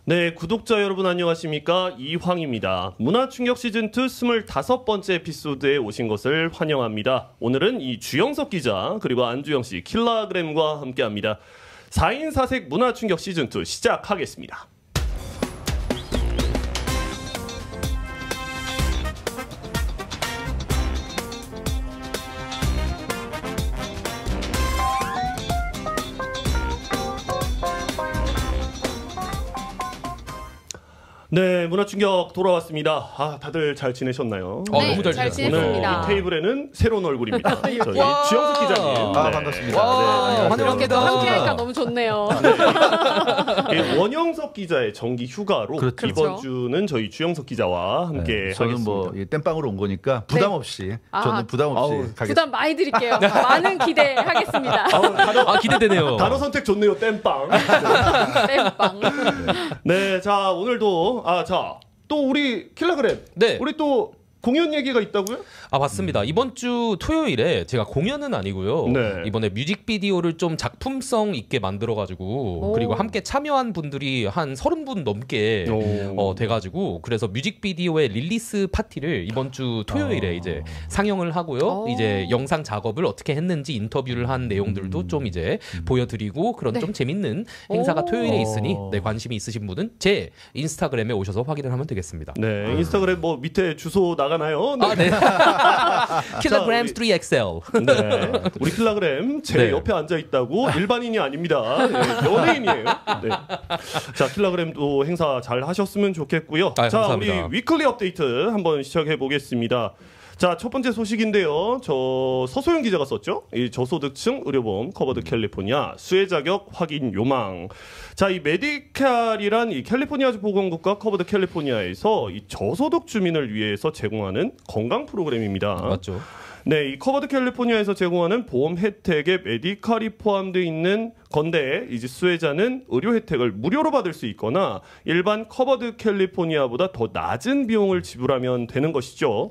네, 구독자 여러분 안녕하십니까? 이황입니다. 문화충격 시즌2 25번째 에피소드에 오신 것을 환영합니다. 오늘은 이 주영석 기자 그리고 안주영 씨 킬라그램과 함께합니다. 4인 4색 문화충격 시즌2 시작하겠습니다. 네, 문화충격 돌아왔습니다. 다들 잘 지내셨나요? 네, 너무 잘 지냈습니다. 오늘 지냈습니다. 이 테이블에는 새로운 얼굴입니다. 저희 주영석 기자님. 반갑습니다. 이렇게 또 환영합니다. 함께하니까 너무 좋네요. 원영석 기자의 정기 휴가로 그렇죠. 이번 주는 저희 주영석 기자와 함께 저는 하겠습니다. 뭐 땜빵으로 온 거니까 부담 없이 저는 부담 없이 가겠습니다. 부담 많이 드릴게요. 많은 기대하겠습니다. 기대되네요. 단어 선택 좋네요. 땜빵. 땜빵. 네, 자 오늘도 또 우리 킬라그램. 네. 우리 또 공연 얘기가 있다고요? 맞습니다. 이번 주 토요일에 제가 공연은 아니고요. 네. 이번에 뮤직비디오를 좀 작품성 있게 만들어가지고 그리고 함께 참여한 분들이 한 30분 넘게 돼가지고 그래서 뮤직비디오의 릴리스 파티를 이번 주 토요일에 이제 상영을 하고요. 이제 영상 작업을 어떻게 했는지 인터뷰를 한 내용들도 좀 이제 보여드리고 그런 네. 좀 재밌는 행사가 토요일에 있으니 관심이 있으신 분은 제 인스타그램에 오셔서 확인을 하면 되겠습니다. 네, 인스타그램 뭐 밑에 주소 나가나요? 네. 네. 킬로그램 3XL. 네. 우리 킬라그램 제 네. 옆에 앉아 있다고 일반인이 아닙니다. 네, 연예인이에요. 네. 자, 킬라그램도 행사 잘 하셨으면 좋겠고요. 자, 감사합니다. 우리 위클리 업데이트 한번 시작해 보겠습니다. 자, 첫 번째 소식인데요. 서소영 기자가 썼죠. 이 저소득층 의료보험 커버드 캘리포니아 수혜 자격 확인 요망. 자, 이 메디칼이란 이 캘리포니아주 보건국과 커버드 캘리포니아에서 이 저소득 주민을 위해서 제공하는 건강 프로그램입니다. 맞죠. 네, 이 커버드 캘리포니아에서 제공하는 보험 혜택에 메디칼이 포함되어 있는 건데 이제 수혜자는 의료 혜택을 무료로 받을 수 있거나 일반 커버드 캘리포니아보다 더 낮은 비용을 지불하면 되는 것이죠.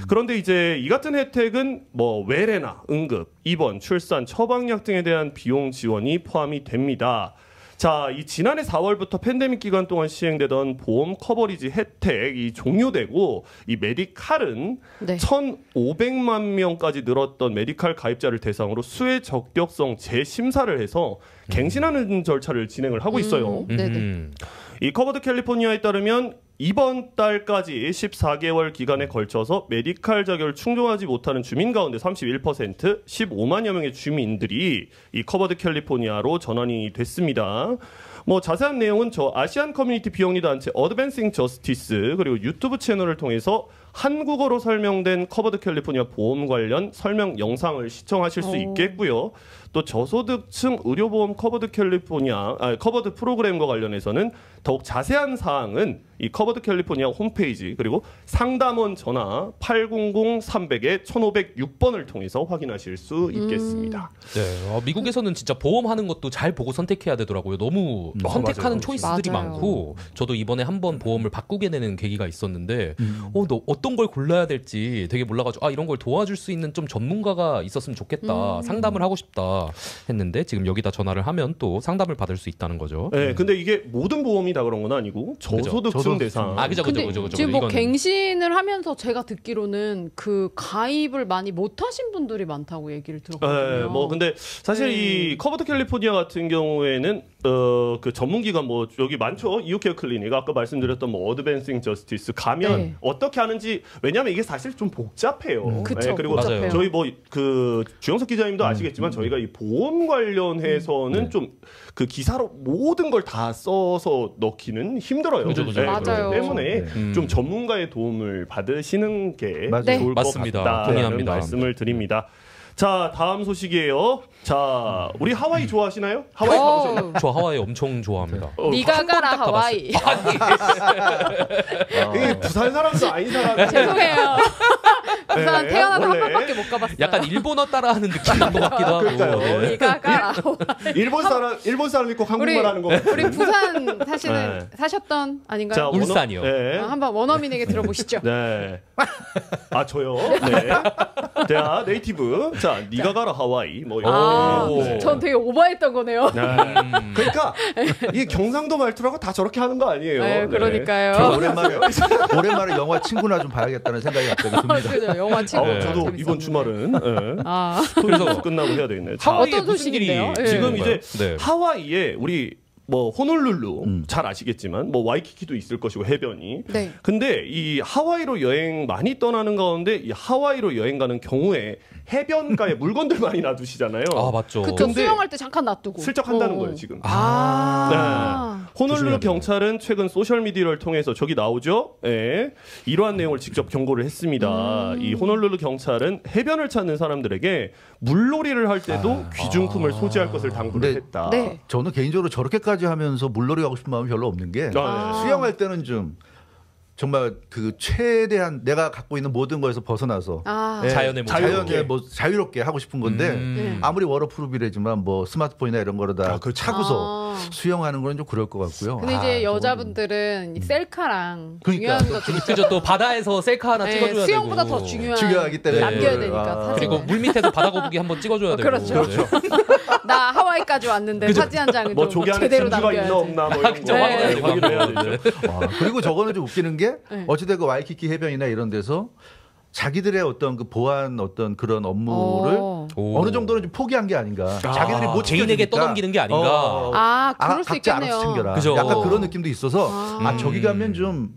그런데 이제 이 같은 혜택은 뭐 외래나 응급, 입원, 출산, 처방약 등에 대한 비용 지원이 포함이 됩니다. 자, 이 지난해 4월부터 팬데믹 기간 동안 시행되던 보험 커버리지 혜택이 종료되고 이 메디칼은 네. 1,500만 명까지 늘었던 메디칼 가입자를 대상으로 수혜 적격성 재심사를 해서 갱신하는 절차를 진행을 하고 있어요. 네네. 이 커버드 캘리포니아에 따르면 이번 달까지 14개월 기간에 걸쳐서 메디칼 자격을 충족하지 못하는 주민 가운데 31%, 15만여 명의 주민들이 이 커버드 캘리포니아로 전환이 됐습니다. 뭐 자세한 내용은 저 아시안 커뮤니티 비영리 단체 어드밴싱 저스티스 그리고 유튜브 채널을 통해서 한국어로 설명된 커버드 캘리포니아 보험 관련 설명 영상을 시청하실 수 있겠고요. 또 저소득층 의료보험 커버드 커버드 프로그램과 관련해서는 더욱 자세한 사항은 이 커버드 캘리포니아 홈페이지 그리고 상담원 전화 800-300-1506번을 통해서 확인하실 수 있겠습니다. 네, 미국에서는 진짜 보험하는 것도 잘 보고 선택해야 되더라고요. 너무 선택하는 맞아요. 초이스들이 맞아요. 많고 저도 이번에 한번 보험을 바꾸게 되는 계기가 있었는데 너 어떤 걸 골라야 될지 되게 몰라가지고 이런 걸 도와줄 수 있는 좀 전문가가 있었으면 좋겠다. 상담을 하고 싶다 했는데 지금 여기다 전화를 하면 또 상담을 받을 수 있다는 거죠. 네, 근데 이게 모든 보험이 다 그런 건 아니고 저소득층 대상. 그죠. 근데 지금 뭐 갱신을 하면서 제가 듣기로는 그 가입을 많이 못하신 분들이 많다고 얘기를 들었거든요. 네, 뭐 근데 사실 이 커버드 캘리포니아 같은 경우에는 그 전문기관 뭐 여기 많죠. 이오케어 클리닉 아까 말씀드렸던 뭐 어드밴싱 저스티스 가면 네. 어떻게 하는지 왜냐하면 이게 사실 좀 복잡해요. 그쵸, 그리고 맞아요. 저희 뭐 그 주영석 기자님도 아시겠지만 저희가 이 보험 관련해서는 좀 그 기사로 모든 걸 다 써서 넣기는 힘들어요. 그죠. 맞아요. 그렇기 때문에 좀 전문가의 도움을 받으시는 게 맞아요. 좋을 맞습니다. 것 같다는 동의합니다. 말씀을 드립니다. 자, 다음 소식이에요. 자, 우리 하와이 좋아하시나요? 하와이 가보셨나요? 저 하와이 엄청 좋아합니다. 네가 가라 딱 하와이. 이게 부산 사람도 아닌 사람이 죄송해요. 부산 태어나서 원래. 한 번밖에 못 가봤어요. 약간 일본어 따라하는 느낌인 것 같기도 하고. 그러니까요. 네. 일본 사람 읽고 한국말 하는 거. 우리 부산 사셨던 아닌가요? 자, 울산이요. 네. 한번 원어민에게 들어보시죠. 네. 아 저요. 네. 자 네이티브. 자 네가 가라 하와이. 뭐 이런. 전 되게 오버했던 거네요. 네. 그러니까 이 경상도 말투라고 다 저렇게 하는 거 아니에요. 네, 그러니까요. 저 오랜만에 영화 친구나 좀 봐야겠다는 생각이 갑자기 듭니다. 그죠, 영화 친구. 저도 이번 주말은 그래서 끝나고 해야 되겠네. 하와이에 어떤 무슨 일이 소식인데요? 네. 지금 이제 네. 하와이에 우리 뭐 호놀룰루 잘 아시겠지만 뭐 와이키키도 있을 것이고 해변이. 네. 근데 이 하와이로 여행 많이 떠나는 가운데 이 하와이로 여행 가는 경우에 해변가에 물건들 많이 놔두시잖아요. 아 맞죠. 그쵸, 근데 수영할 때 잠깐 놔두고. 슬쩍 한다는 거예요 지금. 호놀룰루 조심해야 돼요. 경찰은 최근 소셜 미디어를 통해서 저기 나오죠. 예. 이러한 내용을 직접 경고를 했습니다. 이 호놀룰루 경찰은 해변을 찾는 사람들에게 물놀이를 할 때도 귀중품을 소지할 것을 당부를 근데 했다. 네. 저는 개인적으로 저렇게까지 하면서 물놀이 가고 싶은 마음이 별로 없는 게 수영할 때는 좀 정말 그 최대한 내가 갖고 있는 모든 거에서 벗어나서 자연의 자유롭게. 뭐 자유롭게 하고 싶은 건데 아무리 워터프루프이지만 뭐 스마트폰이나 이런 거를 다 차고서 수영하는 건 좀 그럴 것 같고요. 근데 이제 여자분들은 이 셀카랑 그러니까. 중요한 것들이 그죠. 또 바다에서 셀카 하나 찍어줘야 수영보다 되고. 더 중요하기 때문에 남겨야 그거를. 되니까 사진을. 그리고 물 밑에서 바다 거북이 한번 찍어줘야 되고. 그렇죠. 나 하와이까지 왔는데 사진 한 장은 뭐 좀 조개 안에 제대로 진주가 있나 남겨야지. 없나 뭐 이런 그쵸. 거 네. 확인해야 되죠. 그리고 저거는 좀 웃기는 게 어찌됐건 와이키키 해변이나 이런 데서 자기들의 어떤 그 보안 어떤 그런 업무를 어느 정도는 좀 포기한 게 아닌가. 자기들이 못 개인에게 지켜주니까. 떠넘기는 게 아닌가. 그럴 수 각자 있겠네요. 알아서 챙겨라. 그죠. 약간 그런 느낌도 있어서 저기 가면 좀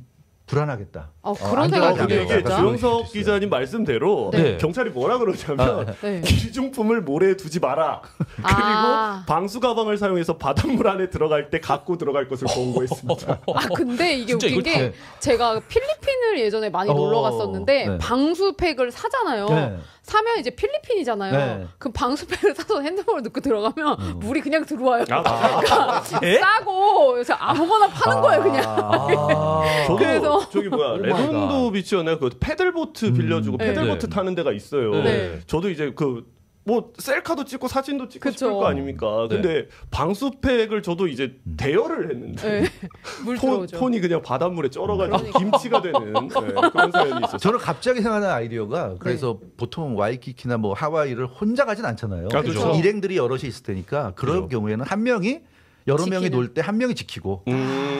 불안하겠다. 그런 안 생각이 들어가게 근데 이게 약간 들어요. 주영석 기자님 말씀대로 네. 경찰이 뭐라 그러냐면 네. 귀중품을 모래에 두지 마라. 그리고 방수 가방을 사용해서 바닷물 안에 들어갈 때 갖고 들어갈 것을 권고했습니다. 근데 이게 진짜 웃긴 이거 게 제가 필리핀을 예전에 많이 놀러 갔었는데 네. 방수팩을 사잖아요. 네. 사면 이제 필리핀이잖아요. 네. 그럼 방수팩을 사서 핸드폰을 넣고 들어가면 물이 그냥 들어와요. 에? 싸고 그래서 아무거나 파는 거예요, 그냥. 저도 그래서- 저기 뭐야 레돈도 비치였나요? 그 패들보트 빌려주고 네. 패들보트 타는 데가 있어요. 네. 저도 이제 뭐 셀카도 찍고 사진도 찍고 그쵸. 싶을 거 아닙니까? 근데 방수팩을 저도 이제 대여를 했는데 네. 물 들어오죠. 폰이 그냥 바닷물에 쩔어가지고 김치가 되는 그런 사연이 있었어요. 저는 갑자기 생각난 아이디어가 그래서 보통 와이키키나 뭐 하와이를 혼자 가진 않잖아요. 그렇죠. 일행들이 여럿이 있을 테니까 그럴 경우에는 한 명이 여러 명이 지키는. 놀 때 한 명이 지키고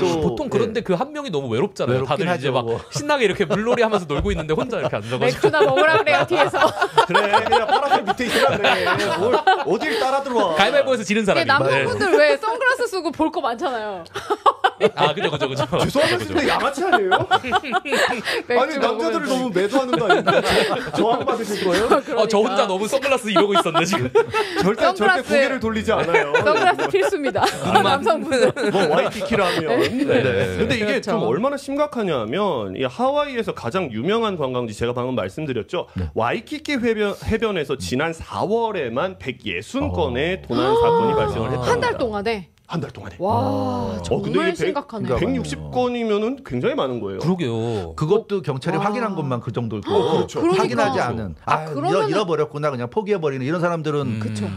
또 보통 그런데 그 한 명이 너무 외롭잖아요. 외롭긴 다들 이제 하죠, 막 뭐. 신나게 이렇게 물놀이 하면서 놀고 있는데 혼자 이렇게 앉아가지고. 맥주나 먹으라 그래요, 뒤에서. 그래 그냥 파란색 밑에 있으라 그래. 어딜 따라 들어와. 가위바위보에서 지는 이게 사람이. 남성분들 왜 선글라스 쓰고 볼 거 많잖아요. 그죠. 죄송한데 양아치 아니에요? 아니 남자들을 너무 매도하는 거 아닌가? 저항 받으실 거예요? 저 혼자 너무 선글라스 이러고 있었네 지금. 절대 선글라스. 고개를 돌리지 않아요. 선글라스 필수입니다. 남성분들. 뭐 와이키키라면. 네. 근데 이게 그렇죠. 좀 얼마나 심각하냐면 이 하와이에서 가장 유명한 관광지 제가 방금 말씀드렸죠. 와이키키 해변에서 지난 4월에만 160건의 도난 사건이 발생을 했다. 한 달 동안에. 한 달 동안에. 와, 정말 근데 이게 심각하네요. 160건이면은 굉장히 많은 거예요. 그러게요. 그것도 경찰이 와. 확인한 것만 그 정도일 거고 그렇죠. 확인하지 그러니까. 않은 그러면은- 잃어버렸구나 그냥 포기해버리는 이런 사람들은 그쵸.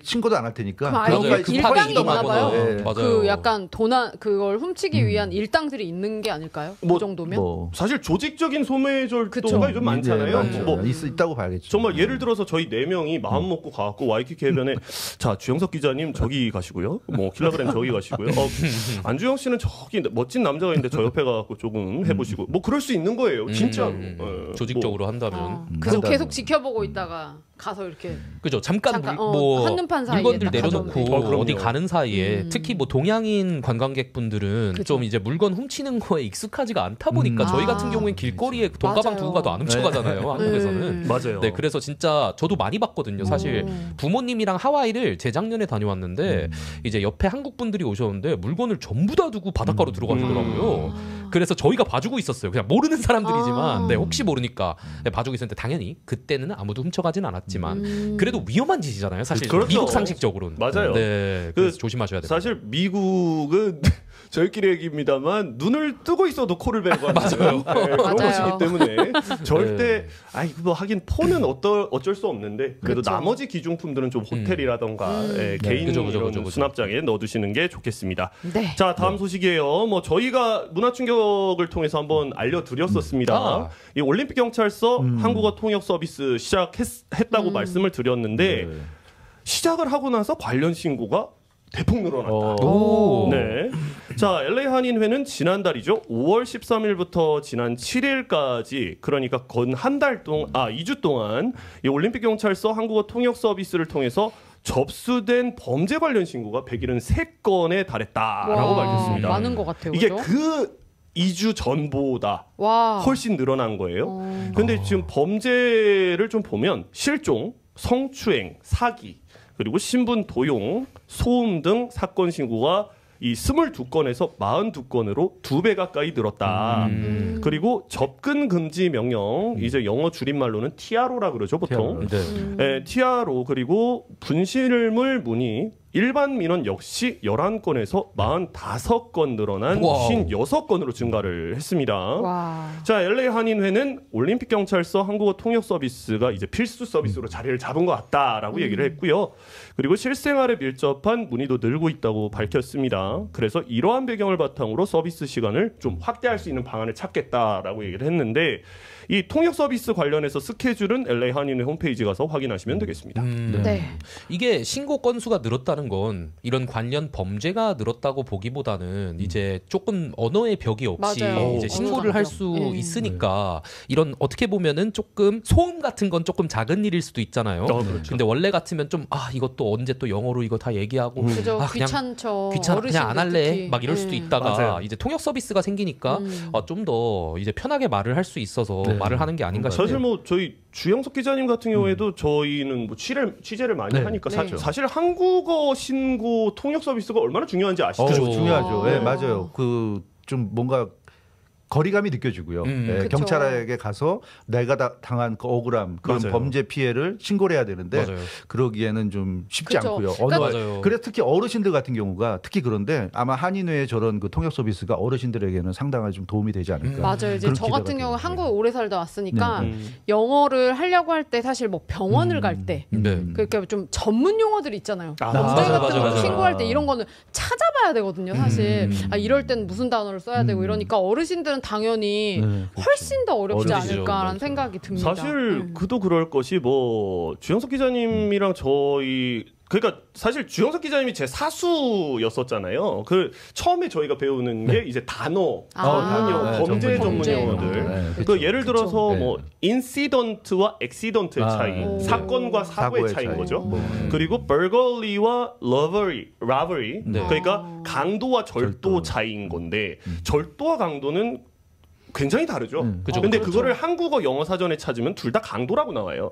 신고도 안 할 테니까 그럼 그런 아예 거에 그 급하게 일당이 있나 이동하거나. 봐요. 예. 맞아요. 그 약간 도난 그걸 훔치기 위한 일당들이 있는 게 아닐까요? 뭐- 그 정도면? 뭐 사실 조직적인 소매절도가 그쵸. 좀 많잖아요. 네, 뭐 있다고 봐야겠죠. 정말 예를 들어서 저희 4명이 마음 먹고 가갖고 와이키키 해변에 자 주영석 기자님 저기 가시고요. 뭐 킬라그램 저기 가시고요. 안주영 씨는 저기 멋진 남자가 있는데 저 옆에 가갖고 조금 해보시고 뭐 그럴 수 있는 거예요. 진짜로. 조직적으로 한다면. 그래서 한다면. 계속 지켜보고 있다가 가서 이렇게 그죠. 잠깐, 잠깐, 뭐 한눈판 사이에 물건들 딱 내려놓고 가져오면 그럼요. 어디 가는 사이에 특히 뭐 동양인 관광객분들은 그죠. 좀 이제 물건 훔치는 거에 익숙하지가 않다 보니까 저희 같은 경우엔 길거리에 돈가방 맞아요. 두고 가도 안 훔쳐가잖아요. 한국에서는. 맞아요. 네, 그래서 진짜 저도 많이 봤거든요. 사실 부모님이랑 하와이를 재작년에 다녀왔는데 이제 옆에 한국 분들이 오셨는데 물건을 전부 다 두고 바닷가로 들어가시더라고요. 그래서 저희가 봐주고 있었어요. 그냥 모르는 사람들이지만 네, 혹시 모르니까 네, 봐주고 있었는데 당연히 그때는 아무도 훔쳐가진 않았지만 그래도 위험한 짓이잖아요. 사실 그렇죠. 미국 상식적으로는. 맞아요. 네, 그래서 조심하셔야 돼요. 사실 미국은 저희끼리 얘기입니다만 눈을 뜨고 있어도 코를 베고 하는 맞아요. 네, 그런 맞아요. 것이기 때문에 절대 뭐 하긴 폰은 어쩔 수 없는데 그래도 그쵸. 나머지 기중품들은 좀 호텔이라던가 개인 그죠. 이런 수납장에 넣어두시는 게 좋겠습니다. 네. 자 다음 소식이에요. 뭐 저희가 문화충격을 통해서 한번 알려드렸었습니다. 이 올림픽 경찰서 한국어 통역 서비스 시작했다고 말씀을 드렸는데 시작을 하고 나서 관련 신고가 대폭 늘어났다. 오. 네. 자, LA 한인회는 지난달이죠. 5월 13일부터 지난 7일까지 그러니까 건 한 달 동안 2주 동안 이 올림픽 경찰서 한국어 통역 서비스를 통해서 접수된 범죄 관련 신고가 173건에 달했다라고 밝혔습니다. 많은 것 같아요. 이게 그죠? 그 2주 전보다 와. 훨씬 늘어난 거예요. 근데 지금 범죄를 좀 보면 실종, 성추행, 사기, 그리고 신분 도용, 소음 등 사건 신고가 이 22건에서 42건으로 2배 가까이 늘었다. 그리고 접근 금지 명령, 이제 영어 줄임말로는 TRO라 그러죠, 보통. 네, TRO 그리고 분실물 문의 일반 민원 역시 11건에서 45건 늘어난 와우. 56건으로 증가를 했습니다. 와. 자, LA 한인회는 올림픽 경찰서 한국어 통역 서비스가 이제 필수 서비스로 자리를 잡은 것 같다라고 얘기를 했고요. 그리고 실생활에 밀접한 문의도 늘고 있다고 밝혔습니다. 그래서 이러한 배경을 바탕으로 서비스 시간을 좀 확대할 수 있는 방안을 찾겠다라고 얘기를 했는데 이 통역 서비스 관련해서 스케줄은 LA 한인회 홈페이지 가서 확인하시면 되겠습니다. 네. 이게 신고 건수가 늘었다는 건 이런 관련 범죄가 늘었다고 보기보다는 이제 조금 언어의 벽이 없이 맞아요. 이제 신고를 할 수 네. 있으니까 이런 어떻게 보면은 조금 소음 같은 건 조금 작은 일일 수도 있잖아요. 그렇죠. 근데 원래 같으면 좀 이것도 언제 또 영어로 이거 다 얘기하고 그죠. 그냥 귀찮죠. 귀찮아 그냥 안 어르신들 할래 특히. 막 이럴 수도 있다가 맞아요. 이제 통역 서비스가 생기니까 좀 더 이제 편하게 말을 할 수 있어서 말을 하는 게 아닌가 싶어요. 사실 뭐 저희 주영석 기자님 같은 경우에도 저희는 뭐 취재를 많이 네. 하니까 네. 사실 한국어 신고 통역 서비스가 얼마나 중요한지 아시죠? 그죠. 중요하죠. 네. 네, 맞아요. 그 좀 뭔가 거리감이 느껴지고요. 네, 그쵸. 경찰에게 가서 내가 당한 그 억울함, 그런 맞아요. 범죄 피해를 신고를 해야 되는데 맞아요. 그러기에는 좀 쉽지 그쵸. 않고요. 그러니까 맞아요. 그래서 특히 어르신들 같은 경우가 특히 그런데 아마 한인회의 저런 그 통역 서비스가 어르신들에게는 상당한 좀 도움이 되지 않을까. 맞아요. 이제 그런 저 기대가 같은 경우 돼요. 한국에 오래 살다 왔으니까 네. 영어를 하려고 할 때 사실 뭐 병원을 갈 때 네. 그러니까 좀 전문 용어들 있잖아요. 아, 범죄 맞아요, 같은 맞아요, 거 맞아요. 신고할 때 이런 거는 찾아봐야 되거든요. 사실 이럴 땐 무슨 단어를 써야 되고 이러니까 어르신들은 당연히 네, 훨씬 더 어렵지 어렵죠. 않을까라는 맞아요. 생각이 듭니다. 사실 그도 그럴 것이 뭐 주영석 기자님이랑 저희 그러니까 사실 주영석 기자님이 제 사수였었잖아요. 그 처음에 저희가 배우는 게 이제 단어, 전문 용어, 네, 범죄 전문 전문 용어. 용어들. 네, 그 예를 들어서 그쵸. 뭐 인시던트와 엑시던트의 차이, 네. 사건과 사고의 차이인 차이. 거죠. 뭐. 그리고 burglary와 robbery, 네. 그러니까 강도와 절도 차이인 건데 절도와 강도는 굉장히 다르죠. 그죠. 근데 그렇죠. 그거를 한국어 영어 사전에 찾으면 둘 다 강도라고 나와요.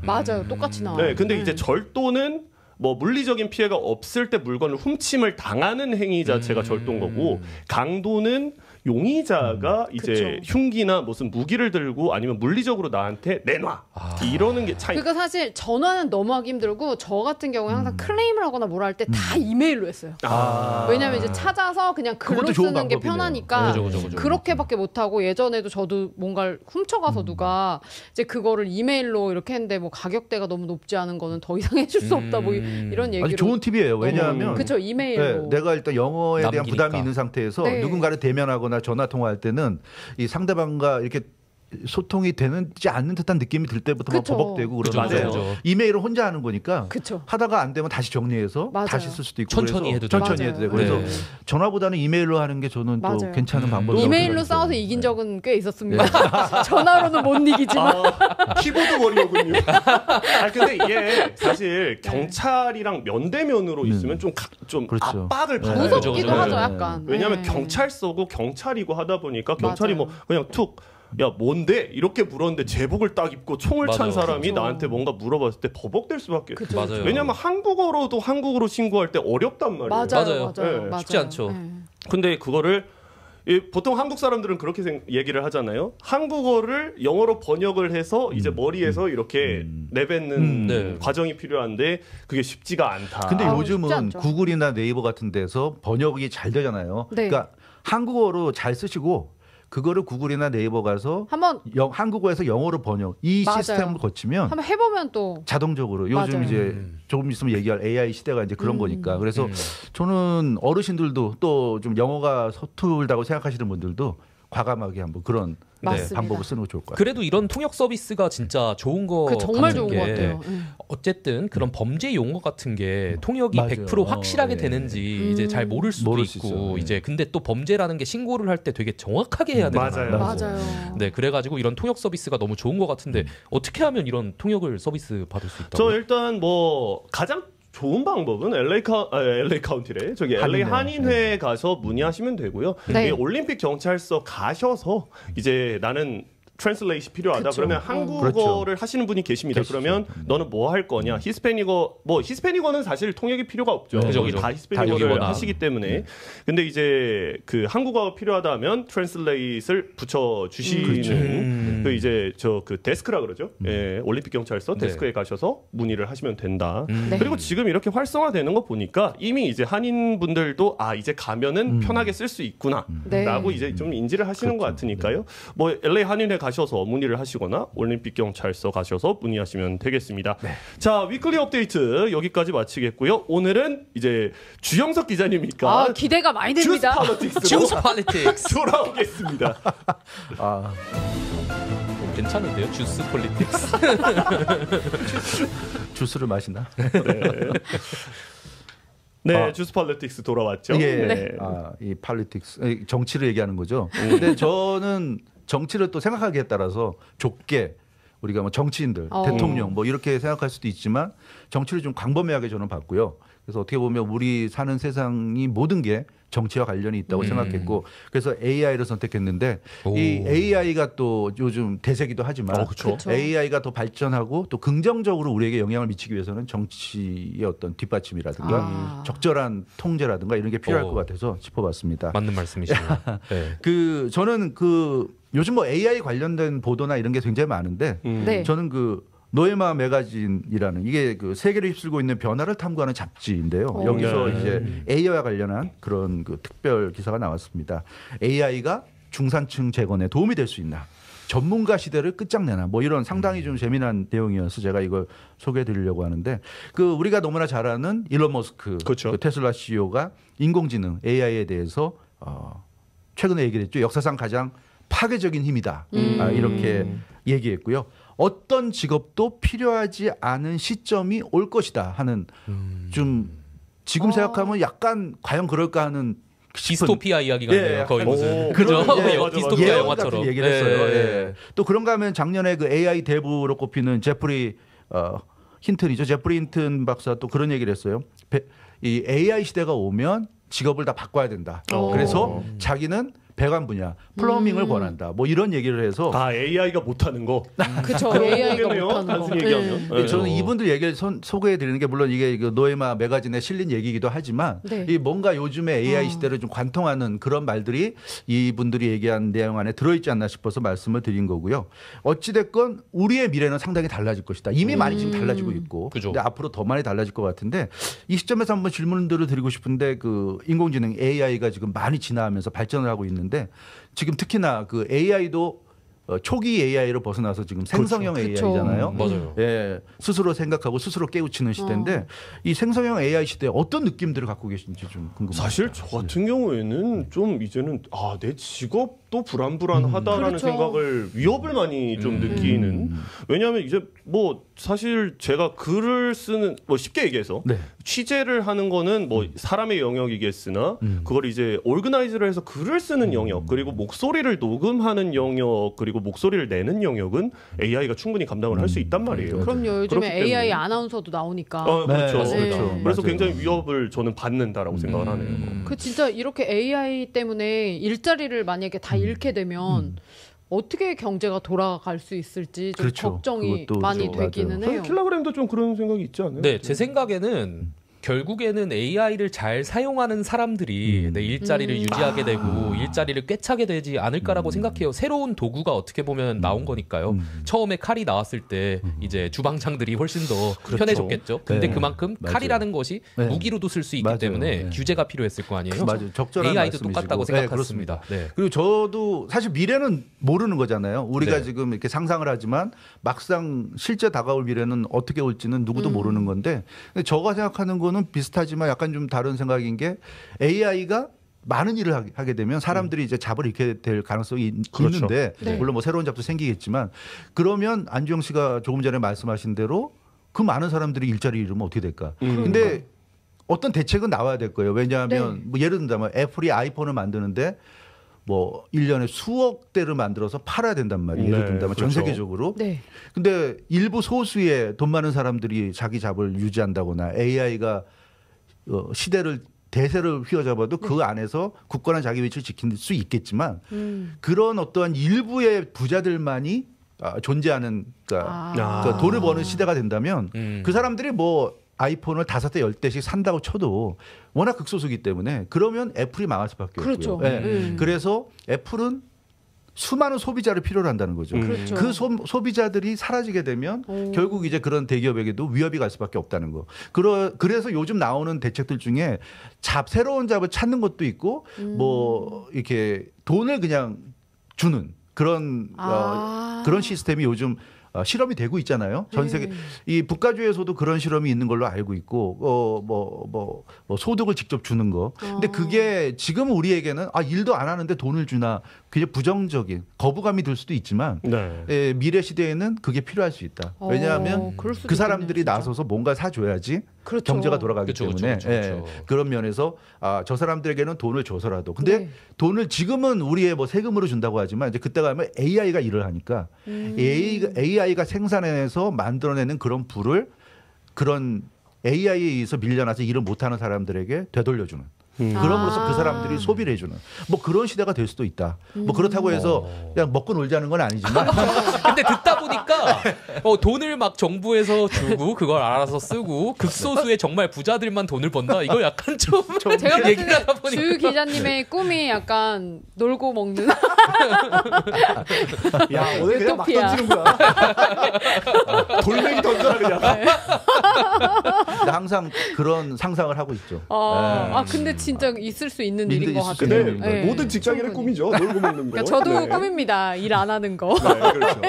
맞아요. 똑같이 나와요. 네, 근데 이제 절도는 뭐 물리적인 피해가 없을 때 물건을 훔침을 당하는 행위 자체가 절도인 거고 강도는 용의자가 이제 그쵸. 흉기나 무슨 무기를 들고 아니면 물리적으로 나한테 내놔 이러는 게 차이. 그러니까 사실 전화는 너무 하기 힘들고 저 같은 경우에 항상 클레임을 하거나 뭐라 할 때 다 이메일로 했어요. 왜냐면 이제 찾아서 그냥 글로 그것도 좋은 쓰는 게 방법이네요. 편하니까 그죠. 그렇게밖에 못하고 예전에도 저도 뭔가를 훔쳐가서 누가 이제 그거를 이메일로 이렇게 했는데 뭐 가격대가 너무 높지 않은 거는 더 이상 해줄 수 없다 뭐 이런 얘기로 아주 좋은 팁이에요. 왜냐하면 그쵸 이메일로 네, 내가 일단 영어에 대한 남기니까. 부담이 있는 상태에서 네. 누군가를 대면하거나 전화 통화할 때는 이 상대방과 이렇게 소통이 되지 않는 듯한 느낌이 들 때부터 막 그쵸. 버벅대고 그죠, 그러는데 그죠. 이메일은 혼자 하는 거니까 그쵸. 하다가 안 되면 다시 정리해서 맞아요. 다시 쓸 수도 있고 천천히 그래서 해도 되고. 천천히 해도 되고 맞아요. 그래서 네. 전화보다는 이메일로 하는 게 저는 또 맞아요. 괜찮은 방법이라고 이메일로 생각이 싸워서 들어요. 이긴 적은 꽤 있었습니다. 전화로는 못 이기지만 키보드 워리어군요. 근데 이게 사실 경찰이랑 면대면으로 있으면 좀 그렇죠. 압박을 네. 받아요. 무섭기도 그죠, 그죠. 하죠 네. 약간. 왜냐하면 네. 경찰서고 경찰이고 하다 보니까 경찰이 맞아요. 뭐 그냥 야 뭔데 이렇게 물었는데 제복을 딱 입고 총을 찬 맞아요. 사람이 그쵸. 나한테 뭔가 물어봤을 때 버벅될 수밖에. 그쵸, 맞아요. 그쵸. 왜냐면 한국어로 신고할 때 어렵단 말이에요. 맞아요. 맞아요. 네, 맞아요. 쉽지 않죠. 네. 근데 그거를 보통 한국 사람들은 그렇게 얘기를 하잖아요. 한국어를 영어로 번역을 해서 이제 머리에서 이렇게 내뱉는 과정이 필요한데 그게 쉽지가 않다. 근데 요즘은 구글이나 네이버 같은 데서 번역이 잘 되잖아요. 네. 그러니까 한국어로 잘 쓰시고 그거를 구글이나 네이버 가서 한번 한국어에서 영어로 번역 이 맞아요. 시스템을 거치면 한번 해보면 또 자동적으로 요즘 맞아요. 이제 조금 있으면 얘기할 AI 시대가 이제 그런 거니까 그래서 저는 어르신들도 또 좀 영어가 서툴다고 생각하시는 분들도 과감하게 한번 그런 방법을 쓰는 거 좋을 것 같아요. 그래도 이런 통역 서비스가 진짜 좋은 거 정말 같은 좋은 게 것 같아요. 어쨌든 그런 범죄 용어 같은 게 통역이 맞아요. 100% 확실하게 예. 되는지 이제 잘 모를 수도 모를 수 있고 있어요. 이제 근데 또 범죄라는 게 신고를 할 때 되게 정확하게 해야 되잖아요. 맞아요. 네, 그래가지고 이런 통역 서비스가 너무 좋은 것 같은데 어떻게 하면 이런 통역을 서비스 받을 수 있다고? 저 일단 뭐 가장 좋은 방법은 LA 카운티래. 저기 LA 한인회에 가서 문의하시면 되고요. 네. 올림픽 경찰서 가셔서 이제 나는 트랜슬레이시 필요하다. 그쵸. 그러면 한국어를 하시는 분이 계십니다. 그러면 너는 뭐 할 거냐? 히스패닉어는 사실 통역이 필요가 없죠. 여기 다 히스패닉어를 하시기 때문에. 근데 이제 그 한국어가 필요하다 하면 트랜슬레이트를 붙여 주시는 그 이제 그 데스크라 그러죠. 예, 올림픽 경찰서 데스크에 가셔서 문의를 하시면 된다. 그리고 지금 이렇게 활성화되는 거 보니까 이미 이제 한인 분들도 이제 가면은 편하게 쓸 수 있구나라고 이제 좀 인지를 하시는 것 같으니까요. 뭐 LA 한인회 가셔서 문의를 하시거나 올림픽 경찰서 가셔서 문의하시면 되겠습니다. 자, 위클리 업데이트 여기까지 마치겠고요. 오늘은 이제 주영석 기자님이니까 기대가 많이 됩니다. 주스 폴리틱스 돌아오겠습니다. 괜찮은데요? 주스 폴리틱스. 주스를 마시나? 네, 주스 폴리틱스 돌아왔죠. 이 폴리틱스 정치를 얘기하는 거죠. 근데 저는 정치를 또 생각하기에 따라서 좁게 우리가 뭐 정치인들, 대통령 뭐 이렇게 생각할 수도 있지만 정치를 좀 광범위하게 저는 봤고요. 그래서 어떻게 보면 우리 사는 세상이 모든 게 정치와 관련이 있다고 생각했고 그래서 AI를 선택했는데 이 AI가 또 요즘 대세기도 하지만 AI가 더 발전하고 또 긍정적으로 우리에게 영향을 미치기 위해서는 정치의 어떤 뒷받침이라든가 적절한 통제라든가 이런 게 필요할 것 같아서 짚어봤습니다. 맞는 말씀이시네요. 네. 저는 요즘 뭐 AI 관련된 보도나 이런 게 굉장히 많은데 저는 노에마 매거진이라는 이게 세계를 휩쓸고 있는 변화를 탐구하는 잡지인데요. 여기서 이제 AI와 관련한 그런 특별 기사가 나왔습니다. AI가 중산층 재건에 도움이 될 수 있나? 전문가 시대를 끝장내나? 뭐 이런 상당히 좀 재미난 내용이어서 제가 이걸 소개해드리려고 하는데 우리가 너무나 잘 아는 일론 머스크 테슬라 CEO가 인공지능 AI에 대해서 최근에 얘기를 했죠. 역사상 가장 파괴적인 힘이다. 이렇게 얘기했고요. 어떤 직업도 필요하지 않은 시점이 올 것이다 하는 좀 지금 생각하면 약간 과연 그럴까 하는 디스토피아 이야기가 있네요. 거의 무슨 그죠? 디스토피아 영화처럼 얘기를 했어요. 또 그런가 하면 작년에 AI 대부로 꼽히는 제프리 힌튼이죠. 제프리 힌튼 박사 또 그런 얘기를 했어요. 이 AI 시대가 오면 직업을 다 바꿔야 된다. 그래서 자기는 배관 분야, 플러밍을 권한다. 뭐 이런 얘기를 해서 AI가 못하는 거. 그렇죠. AI가 못하는 거. 얘기하면. 저는 이분들 얘기를 소개해 드리는 게 물론 이게 노에마 매거진에 실린 얘기이기도 하지만 이 뭔가 요즘에 AI 시대를 좀 관통하는 그런 말들이 이분들이 얘기한 내용 안에 들어있지 않나 싶어서 말씀을 드린 거고요. 어찌 됐건 우리의 미래는 상당히 달라질 것이다. 이미 많이 지금 달라지고 있고, 근데 앞으로 더 많이 달라질 것 같은데 이 시점에서 한번 질문들을 드리고 싶은데 인공지능 AI가 지금 많이 진화하면서 발전을 하고 있는데 지금 특히나 AI도 초기 AI로 벗어나서 지금 생성형 AI잖아요. 맞아요. 스스로 생각하고 스스로 깨우치는 시대인데 이 생성형 AI 시대에 어떤 느낌들을 갖고 계신지 좀 궁금합니다. 사실 저 같은 경우에는 좀 이제는 내 직업도 불안불안하다라는 생각을 위협을 많이 좀 느끼는. 왜냐하면 이제 뭐 사실 제가 글을 쓰는 쉽게 얘기해서 취재를 하는 거는 사람의 영역이겠으나 그걸 이제 오르가나이즈를 해서 글을 쓰는 영역 그리고 목소리를 녹음하는 영역 그리고 목소리를 내는 영역은 AI가 충분히 감당을 할 수 있단 말이에요. 그럼요. 요즘에 AI 아나운서도 나오니까. 그렇죠. 그래서 굉장히 위협을 저는 받는다라고 생각을 하네요. 진짜 이렇게 AI 때문에 일자리를 만약에 다 잃게 되면 어떻게 경제가 돌아갈 수 있을지 좀 걱정이 많이 되기는 해요. 킬로그램도 좀 그런 생각이 있지 않아요? 네, 제 생각에는 결국에는 AI를 잘 사용하는 사람들이 내 일자리를 유지하게 되고 일자리를 꿰차게 되지 않을까라고 생각해요. 새로운 도구가 어떻게 보면 나온 거니까요. 처음에 칼이 나왔을 때 이제 주방장들이 훨씬 더 그렇죠. 편해졌겠죠. 근데 네. 그만큼 맞아요. 칼이라는 것이 네. 무기로도 쓸 수 있기 맞아요. 때문에 네. 규제가 필요했을 거 아니에요. 맞아요. 적절한 AI도 말씀이시고. 똑같다고 네, 생각했습니다. 네. 그리고 저도 사실 미래는 모르는 거잖아요. 우리가 네. 지금 이렇게 상상을 하지만 막상 실제 다가올 미래는 어떻게 올지는 누구도 모르는 건데 근데 저가 생각하는 거는 비슷하지만 약간 좀 다른 생각인 게 AI가 많은 일을 하게 되면 사람들이 이제 잡을 잃게 될 가능성이 그렇죠. 있는데 네. 물론 뭐 새로운 잡도 생기겠지만 그러면 안주영 씨가 조금 전에 말씀하신 대로 그 많은 사람들이 일자리 잃으면 어떻게 될까? 근데 어떤 대책은 나와야 될 거예요. 왜냐하면 네. 뭐 예를 들자면 애플이 아이폰을 만드는데 뭐 1년에 수억 대를 만들어서 팔아야 된단 말이에요. 예를 네, 든다면 전 그렇죠. 세계적으로. 네. 근데 일부 소수의 돈 많은 사람들이 자기 잡을 유지한다거나 AI가 대세를 휘어잡아도 그 안에서 굳건한 자기 위치를 지킬 수 있겠지만 그런 어떠한 일부의 부자들만이 존재하는 그러니까 돈을 버는 시대가 된다면 그 사람들이 뭐 아이폰을 5대 10대씩 산다고 쳐도 워낙 극소수기 때문에 그러면 애플이 망할 수밖에 그렇죠. 없고요. 네. 그래서 애플은 수많은 소비자를 필요로 한다는 거죠. 그렇죠. 그 소비자들이 사라지게 되면 결국 이제 그런 대기업에게도 위협이 갈 수밖에 없다는 거. 그래서 요즘 나오는 대책들 중에 새로운 잡을 찾는 것도 있고 뭐 이렇게 돈을 그냥 주는 그런 그런 시스템이 요즘 실험이 되고 있잖아요. 전 세계 이 북가주에서도 그런 실험이 있는 걸로 알고 있고 뭐 소득을 직접 주는 거. 근데 그게 지금 우리에게는 일도 안 하는데 돈을 주나 그게 부정적인 거부감이 들 수도 있지만 네. 미래 시대에는 그게 필요할 수 있다. 왜냐하면 그럴 수도 그 사람들이 있겠네요, 진짜. 나서서 뭔가 사줘야지 그렇죠. 경제가 돌아가기 그렇죠, 때문에 그렇죠. 그런 면에서 저 사람들에게는 돈을 줘서라도 근데 네. 돈을 지금은 우리의 뭐 세금으로 준다고 하지만 이제 그때 가면 AI가 일을 하니까 AI가 생산해서 만들어내는 그런 부를 그런 AI에 의해서 밀려나서 일을 못하는 사람들에게 되돌려주는 그럼으로써 그 사람들이 소비를 해주는 뭐 그런 시대가 될 수도 있다. 뭐 그렇다고 해서 그냥 먹고 놀자는 건 아니지만 근데 듣다 보니까 돈을 막 정부에서 주고 그걸 알아서 쓰고 극소수의 정말 부자들만 돈을 번다. 이거 약간 좀 제가 봤을 얘기를 하다 때 보니까 주 기자님의 꿈이 약간 놀고 먹는 야 오늘 그냥 막 유토피아. 던지는 거야. 돌멩이 던져라 그냥. 근데 항상 그런 상상을 하고 있죠. 근데 진짜 있을 수 있는 있을 일인 것 수 같아요. 있는 근데 네. 모든 직장인의 충분히. 꿈이죠. 놀고 먹는 거. 그러니까 저도 네. 꿈입니다. 일 안 하는 거. 네, 그렇죠.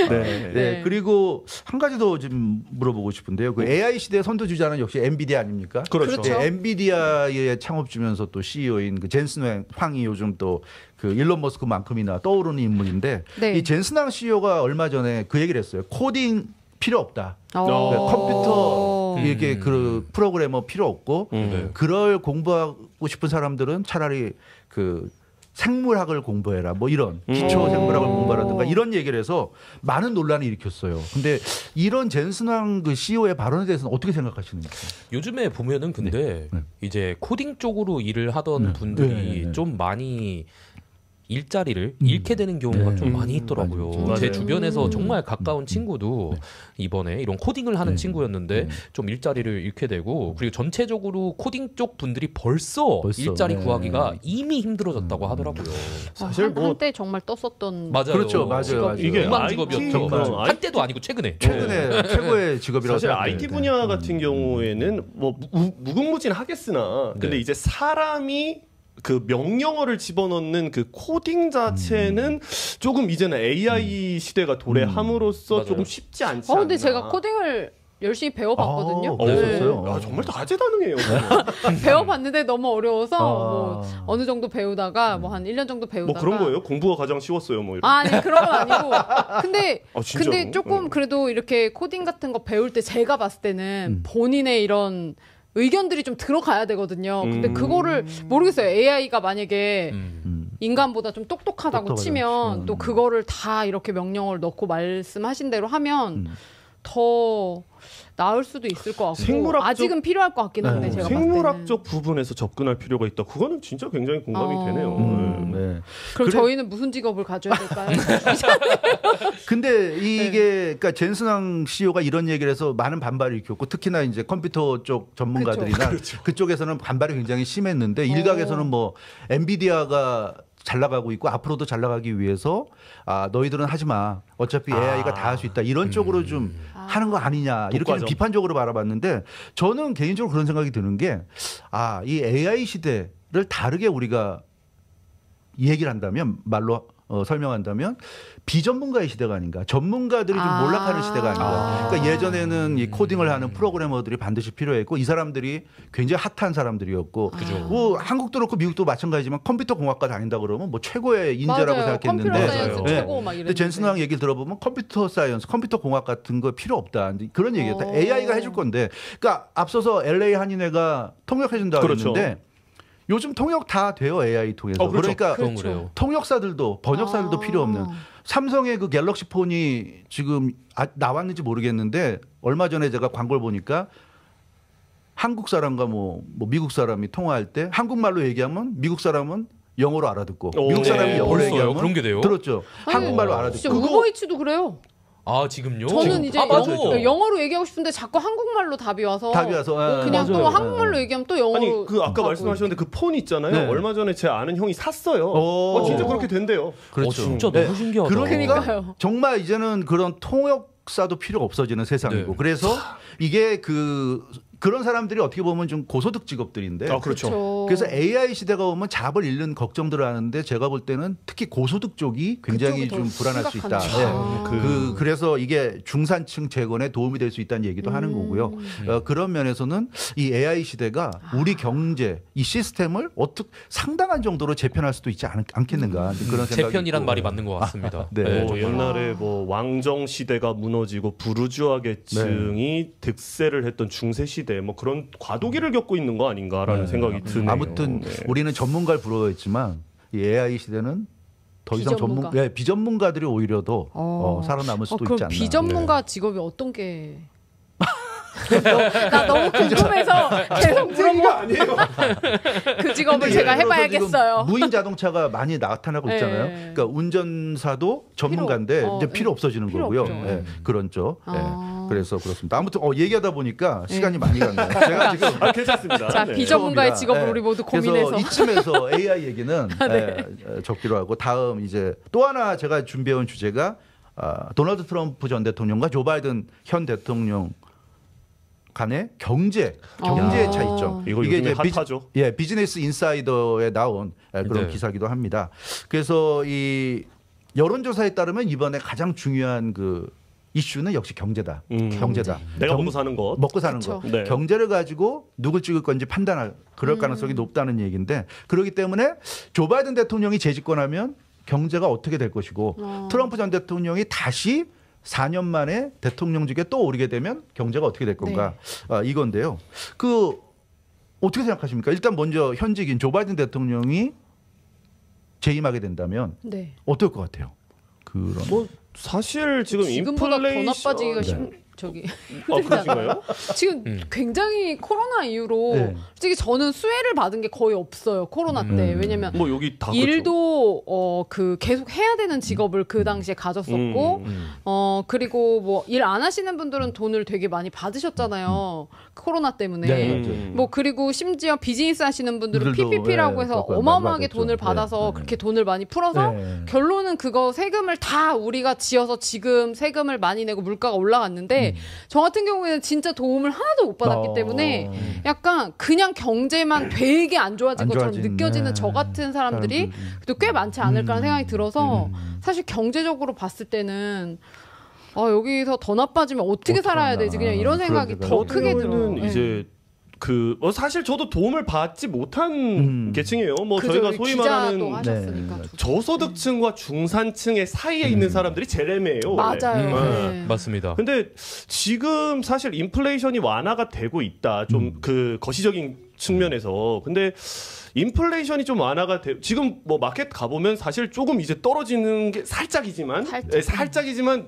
네. 네. 그리고 한 가지 더 좀 물어보고 싶은데요. 그 AI 시대의 선두주자는 역시 엔비디아 아닙니까? 그렇죠. 그렇죠. 네, 엔비디아의 창업주면서 또 CEO인 그 젠슨 황이 요즘 또 그 일론 머스크만큼이나 떠오르는 인물인데 네. 이 젠슨 황 CEO가 얼마 전에 그 얘기를 했어요. 코딩 필요 없다. 컴퓨터 이렇게 그 프로그래머 필요 없고 그걸 공부하고 싶은 사람들은 차라리 그 생물학을 공부해라 뭐 이런 기초 생물학을 공부하라든가 이런 얘기를 해서 많은 논란을 일으켰어요. 근데 이런 젠슨왕 그 CEO의 발언에 대해서는 어떻게 생각하시는지? 요즘에 보면은 근데 이제 코딩 쪽으로 일을 하던 분들이 좀 많이 일자리를 잃게 되는 경우가 좀 많이 있더라고요. 맞아요. 제 주변에서 정말 가까운 친구도 이번에 이런 코딩을 하는 친구였는데 좀 일자리를 잃게 되고 그리고 전체적으로 코딩 쪽 분들이 벌써 일자리 구하기가 이미 힘들어졌다고 하더라고요. 사실 뭐 한때 정말 떴었던 맞아요. 그렇죠, 맞아요. 이게 희망 IT 직업이었죠. 한때도 아니고 최근에. 최근에 최고의 직업이라고 사실 생각해요. IT 분야 같은 경우에는 뭐 무궁무진하겠으나 근데 이제 사람이 그 명령어를 집어넣는 그 코딩 자체는 조금 이제는 AI 시대가 도래함으로써 맞아요. 조금 쉽지 않지 않나. 근데 제가 코딩을 열심히 배워봤거든요. 그랬어요? 야, 정말 다재다능해요. 배워봤는데 너무 어려워서 뭐 어느 정도 배우다가 뭐 한 1년 정도 배우다가 뭐 그런 거예요? 공부가 가장 쉬웠어요, 뭐 이런. 아니 그런 건 아니고 진짜로? 근데 조금 그래도 이렇게 코딩 같은 거 배울 때 제가 봤을 때는 본인의 이런 의견들이 좀 들어가야 되거든요. 근데 그거를 모르겠어요. AI가 만약에 인간보다 좀 똑똑하다고 치면 또 그거를 다 이렇게 명령어를 넣고 말씀하신 대로 하면 더 나을 수도 있을 것 같고 아직은 필요할 것 같긴 한데 제가 생물학적 부분에서 접근할 필요가 있다. 그거는 진짜 굉장히 공감이 되네요. 네. 그럼 저희는 무슨 직업을 가져야 될까요? 근데 이게 그러니까 젠슨왕 CEO가 이런 얘기를 해서 많은 반발을 일으켰고 특히나 이제 컴퓨터 쪽 전문가들이나 그쪽에서는 반발이 굉장히 심했는데 일각에서는 뭐 엔비디아가 잘 나가고 있고 앞으로도 잘 나가기 위해서 너희들은 하지 마. 어차피 AI가 다 할 수 있다. 이런 쪽으로 좀 하는 거 아니냐. 이렇게 좀 비판적으로 바라봤는데 저는 개인적으로 그런 생각이 드는 게 이 AI 시대를 다르게 우리가 얘기를 한다면 말로 설명한다면 비전문가의 시대가 아닌가. 전문가들이 좀 몰락하는 시대가 아닌가. 그러니까 예전에는 이 코딩을 하는 프로그래머들이 반드시 필요했고 이 사람들이 굉장히 핫한 사람들이었고 뭐 한국도 그렇고 미국도 마찬가지지만 컴퓨터 공학과 다닌다 그러면 뭐 최고의 인재라고 생각했는데 컴퓨터 사이언스 최고 막 근데 젠슨왕 얘기를 들어보면 컴퓨터 사이언스, 컴퓨터 공학 같은 거 필요 없다. 그런 얘기했다. AI가 해줄 건데. 그러니까 앞서서 LA 한인회가 통역해준다고 했는데 요즘 통역 다 돼요. AI 통해서. 그렇죠. 그러니까 통역사들도 번역사들도 필요 없는. 삼성의 그 갤럭시 폰이 지금 나왔는지 모르겠는데 얼마 전에 제가 광고를 보니까 한국 사람과 뭐 미국 사람이 통화할 때 한국말로 얘기하면 미국 사람은 영어로 알아듣고 미국 사람이 영어로 얘기하면 그런 게 돼요? 들었죠. 한국말로 알아듣고. 진짜 우버이츠도 그래요. 지금요? 저는 이제 영어로 얘기하고 싶은데 자꾸 한국말로 답이 와서 그냥 또 한국말로 얘기하면 또 영어로. 아니 그 아까 말씀하셨는데 그 폰 있잖아요. 네. 얼마 전에 제 아는 형이 샀어요. 진짜 그렇게 된대요. 그렇죠. 진짜 너무 신기하다. 그러니까 정말 이제는 그런 통역사도 필요가 없어지는 세상이고 그래서 이게 그런 사람들이 어떻게 보면 좀 고소득 직업들인데. 그렇죠. 그래서 AI 시대가 오면 잡을 잃는 걱정들을 하는데 제가 볼 때는 특히 고소득 쪽이 굉장히 좀 불안할 수 있다. 그래서 이게 중산층 재건에 도움이 될 수 있다는 얘기도 하는 거고요. 그런 면에서는 이 AI 시대가 우리 경제, 이 시스템을 상당한 정도로 재편할 수도 있지 않겠는가. 그런 생각이 재편이란 말이 맞는 것 같습니다. 옛날에 뭐 왕정 시대가 무너지고 부르주아 계층이 득세를 했던 중세 시대 뭐 그런 과도기를 겪고 있는 거 아닌가라는 생각이 드네요. 아무튼 우리는 전문가를 부러워했지만 이 AI 시대는 더 이상 비전문가들이 오히려 더 살아남을 수도 있지 않나. 비전문가 직업이 어떤 게? 나 너무 궁금해서 계속 물어본 거 아니에요? 그 직업을 제가 해봐야겠어요. 무인 자동차가 많이 나타나고 있잖아요. 그러니까 운전사도 전문가인데 이제 필요 없어지는 거고요. 그런 쪽. 그래서 그렇습니다. 아무튼 얘기하다 보니까 시간이 많이 갔네요. 제가 지금 괜찮습니다. 자, 비전문가의 직업을 우리 모두 고민해서. 그래서 이쯤에서 AI 얘기는 적기로 하고 다음 이제 또 하나 제가 준비해온 주제가 도널드 트럼프 전 대통령과 조 바이든 현 대통령 간의 경제의 차이점. 이게 이제 핫하죠. 비즈니스 인사이더에 나온 그런 기사기도 합니다. 그래서 이 여론조사에 따르면 이번에 가장 중요한 이슈는 역시 경제다. 경제다. 내가 먹고 사는 것. 네. 경제를 가지고 누굴 찍을 건지 판단할 그럴 가능성이 높다는 얘기인데 그렇기 때문에 조 바이든 대통령이 재집권하면 경제가 어떻게 될 것이고 트럼프 전 대통령이 다시 4년 만에 대통령직에 또 오르게 되면 경제가 어떻게 될 건가 이건데요. 어떻게 생각하십니까? 일단 먼저 현직인 조 바이든 대통령이 재임하게 된다면 어떨 것 같아요? 사실 지금 지금보다 더 나빠지기가 그러신가요? 지금 굉장히 코로나 이후로 솔직히 저는 수혜를 받은 게 거의 없어요. 코로나 때. 왜냐면 여기 다 일도 계속 해야 되는 직업을 그 당시에 가졌었고 그리고 뭐 일 안 하시는 분들은 돈을 되게 많이 받으셨잖아요. 코로나 때문에. 그리고 심지어 비즈니스 하시는 분들은 PPP라고 해서 어마어마하게 돈을 받아서 그렇게 돈을 많이 풀어서 결론은 그거 세금을 다 우리가 지어서 지금 세금을 많이 내고 물가가 올라갔는데 저 같은 경우에는 진짜 도움을 하나도 못 받았기 때문에 약간 그냥 경제만 되게 안 좋아진 것처럼 느껴지는 저 같은 사람들이 또 꽤 많지 않을까라는 생각이 들어서 사실 경제적으로 봤을 때는 여기서 더 나빠지면 어떻게 살아야 되지 그냥 이런 생각이 더 크게 들어요. 이제 사실 저도 도움을 받지 못한 계층이에요. 저희가 소위 말하는 저소득층과 중산층의 사이에 있는 사람들이 제일 애매해요. 맞아요. 맞습니다. 근데 지금 사실 인플레이션이 완화가 되고 있다. 좀 거시적인 측면에서. 근데 인플레이션이 좀 완화가 지금 뭐 마켓 가보면 사실 조금 이제 떨어지는 게 살짝이지만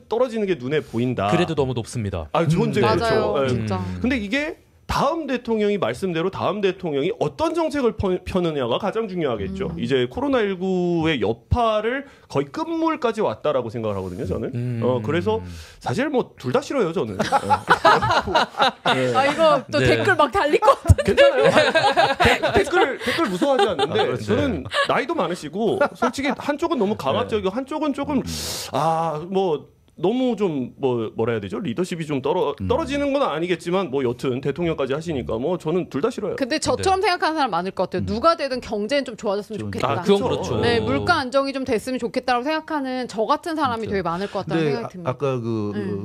떨어지는 게 눈에 보인다. 그래도 너무 높습니다. 존재 맞아요. 그렇죠. 진짜. 근데 이게 다음 대통령이 말씀대로 다음 대통령이 어떤 정책을 펴느냐가 가장 중요하겠죠. 이제 코로나19의 여파를 거의 끝물까지 왔다라고 생각을 하거든요, 저는. 그래서 사실 뭐 둘 다 싫어요, 저는. 아 이거 또 댓글 막 달릴 것 같은데. 괜찮아요. 댓글 무서워하지 않는데 저는 나이도 많으시고 솔직히 한쪽은 너무 강압적이고 한쪽은 조금 뭐 너무 좀 뭐라 해야 되죠? 리더십이 좀 떨어지는 건 아니겠지만 뭐 여튼 대통령까지 하시니까 뭐 저는 둘 다 싫어요. 근데 저처럼 생각하는 사람 많을 것 같아요. 누가 되든 경제는 좀 좋아졌으면 좋겠다. 그건 그렇죠. 네, 물가 안정이 좀 됐으면 좋겠다라고 생각하는 저 같은 사람이 되게 많을 것 같다는 생각이 듭니다. 아까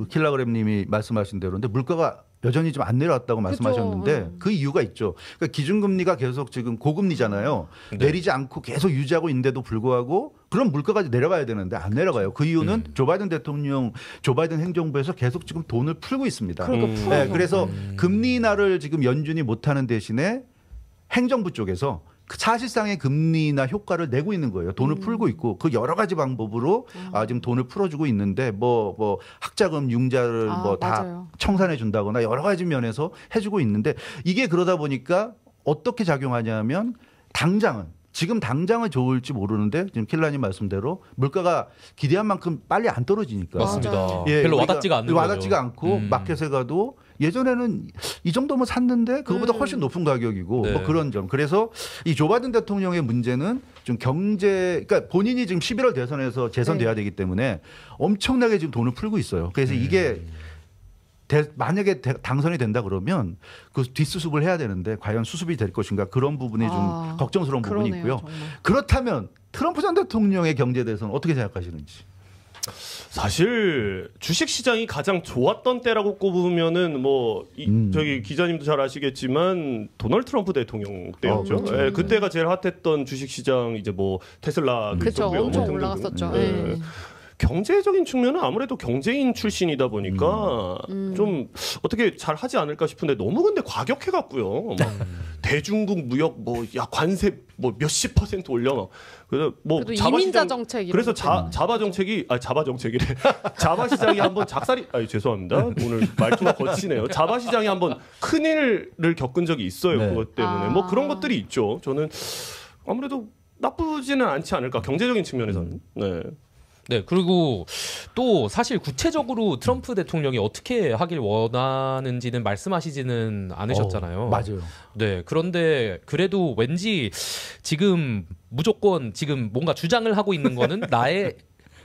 킬라그램님이 말씀하신 대로 근데 물가가 여전히 좀 안 내려왔다고 말씀하셨는데 그 이유가 있죠. 그러니까 기준금리가 계속 지금 고금리잖아요. 내리지 않고 계속 유지하고 있는데도 불구하고 그럼 물가가 내려가야 되는데 안 내려가요. 그 이유는 조 바이든 행정부에서 계속 지금 돈을 풀고 있습니다. 네, 그래서 금리 인하를 지금 연준이 못하는 대신에 행정부 쪽에서 사실상의 금리 인하 효과를 내고 있는 거예요. 돈을 풀고 있고 그 여러 가지 방법으로 지금 돈을 풀어주고 있는데 뭐 학자금 융자를 뭐 다 청산해 준다거나 여러 가지 면에서 해주고 있는데 이게 그러다 보니까 어떻게 작용하냐면 지금 당장은 좋을지 모르는데 지금 킬라님 말씀대로 물가가 기대한 만큼 빨리 안 떨어지니까. 맞습니다. 별로 와닿지가 않는 거죠. 와닿지가 않고 마켓에 가도 예전에는 이 정도면 샀는데 그거보다 훨씬 높은 가격이고 뭐 그런 점. 그래서 이 조 바이든 대통령의 문제는 좀 그러니까 본인이 지금 11월 대선에서 재선돼야 되기 때문에 엄청나게 지금 돈을 풀고 있어요. 그래서 이게 만약에 당선이 된다 그러면 그 뒷수습을 해야 되는데 과연 수습이 될 것인가 그런 부분이 좀 걱정스러운 부분이 있고요. 정말. 그렇다면 트럼프 전 대통령의 경제에 대해서는 어떻게 생각하시는지. 사실 주식 시장이 가장 좋았던 때라고 꼽으면은 저기 기자님도 잘 아시겠지만 도널드 트럼프 대통령 때였죠. 그렇죠. 네, 그때가 제일 핫했던 주식 시장 이제 뭐 테슬라도 있었고요. 엄청 올라갔었죠. 경제적인 측면은 아무래도 경제인 출신이다 보니까 좀 어떻게 잘 하지 않을까 싶은데 너무 근데 과격해 갖고요. 대중국 무역 관세 몇십 % 올려. 그래서 이민자 정책 그래서 자바 정책이 자바 정책이래. 자바 시장이 한번 죄송합니다. 오늘 말투가 거치네요. 자바 시장이 한번 큰일을 겪은 적이 있어요. 그것 때문에 뭐 그런 것들이 있죠. 저는 아무래도 나쁘지는 않지 않을까 경제적인 측면에서는. 네, 그리고 또 사실 구체적으로 트럼프 대통령이 어떻게 하길 원하는지는 말씀하시지는 않으셨잖아요. 맞아요. 네, 그런데 그래도 왠지 지금 무조건 지금 뭔가 주장을 하고 있는 거는 나의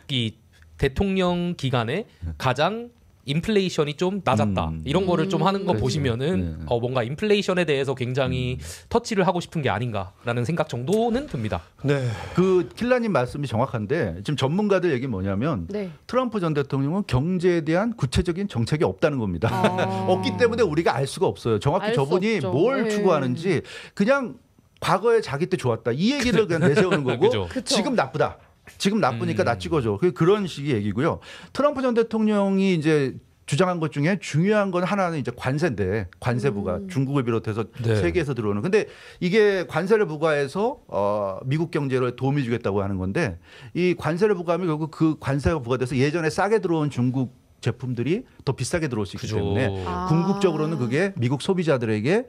이 대통령 기간에 가장 인플레이션이 좀 낮았다. 이런 거를 좀 하는 거 보시면은 뭔가 인플레이션에 대해서 굉장히 터치를 하고 싶은 게 아닌가라는 생각 정도는 듭니다. 네. 그 킬라님 말씀이 정확한데 지금 전문가들 얘기 뭐냐면 트럼프 전 대통령은 경제에 대한 구체적인 정책이 없다는 겁니다. 없기 때문에 우리가 알 수가 없어요. 정확히 저분이 뭘 추구하는지 그냥 과거에 자기 때 좋았다. 이 얘기를 그냥 내세우는 거고 지금 나쁘다. 지금 나쁘니까 나 찍어줘. 그런 식의 얘기고요. 트럼프 전 대통령이 이제 주장한 것 중에 중요한 건 하나는 이제 관세인데 관세부가 중국을 비롯해서 세계에서 들어오는. 근데 이게 관세를 부과해서 미국 경제를 도움이 주겠다고 하는 건데 이 관세를 부과하면 결국 그 관세가 부과돼서 예전에 싸게 들어온 중국 제품들이 더 비싸게 들어올 수 있기 때문에 궁극적으로는 그게 미국 소비자들에게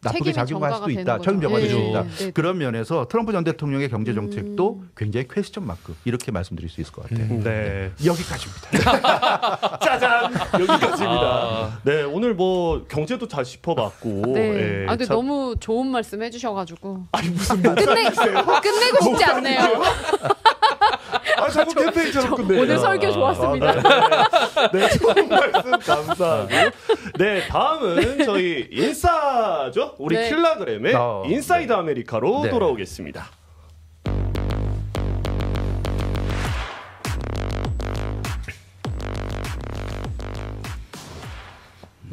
나쁘게 작용할 수도 있다. 책임 전가될 수 있다. 그런 면에서 트럼프 전 대통령의 경제 정책도 굉장히 퀘스천 마크 이렇게 말씀드릴 수 있을 것 같아요. 네. 여기까지입니다. 짜잔 여기까지입니다. 네, 오늘 경제도 잘 짚어봤고. 네. 근데 너무 좋은 말씀 해주셔가지고. 아니 무슨 말씀이세요? 끝내고 싶지 않네요. 자꾸 캠페인처럼 끝내요. 오늘 설교 좋았습니다. 네, 좋은 말씀 감사하고. 네, 다음은 저희 인싸죠. 우리 킬라그램의 인사이드 아메리카로 돌아오겠습니다.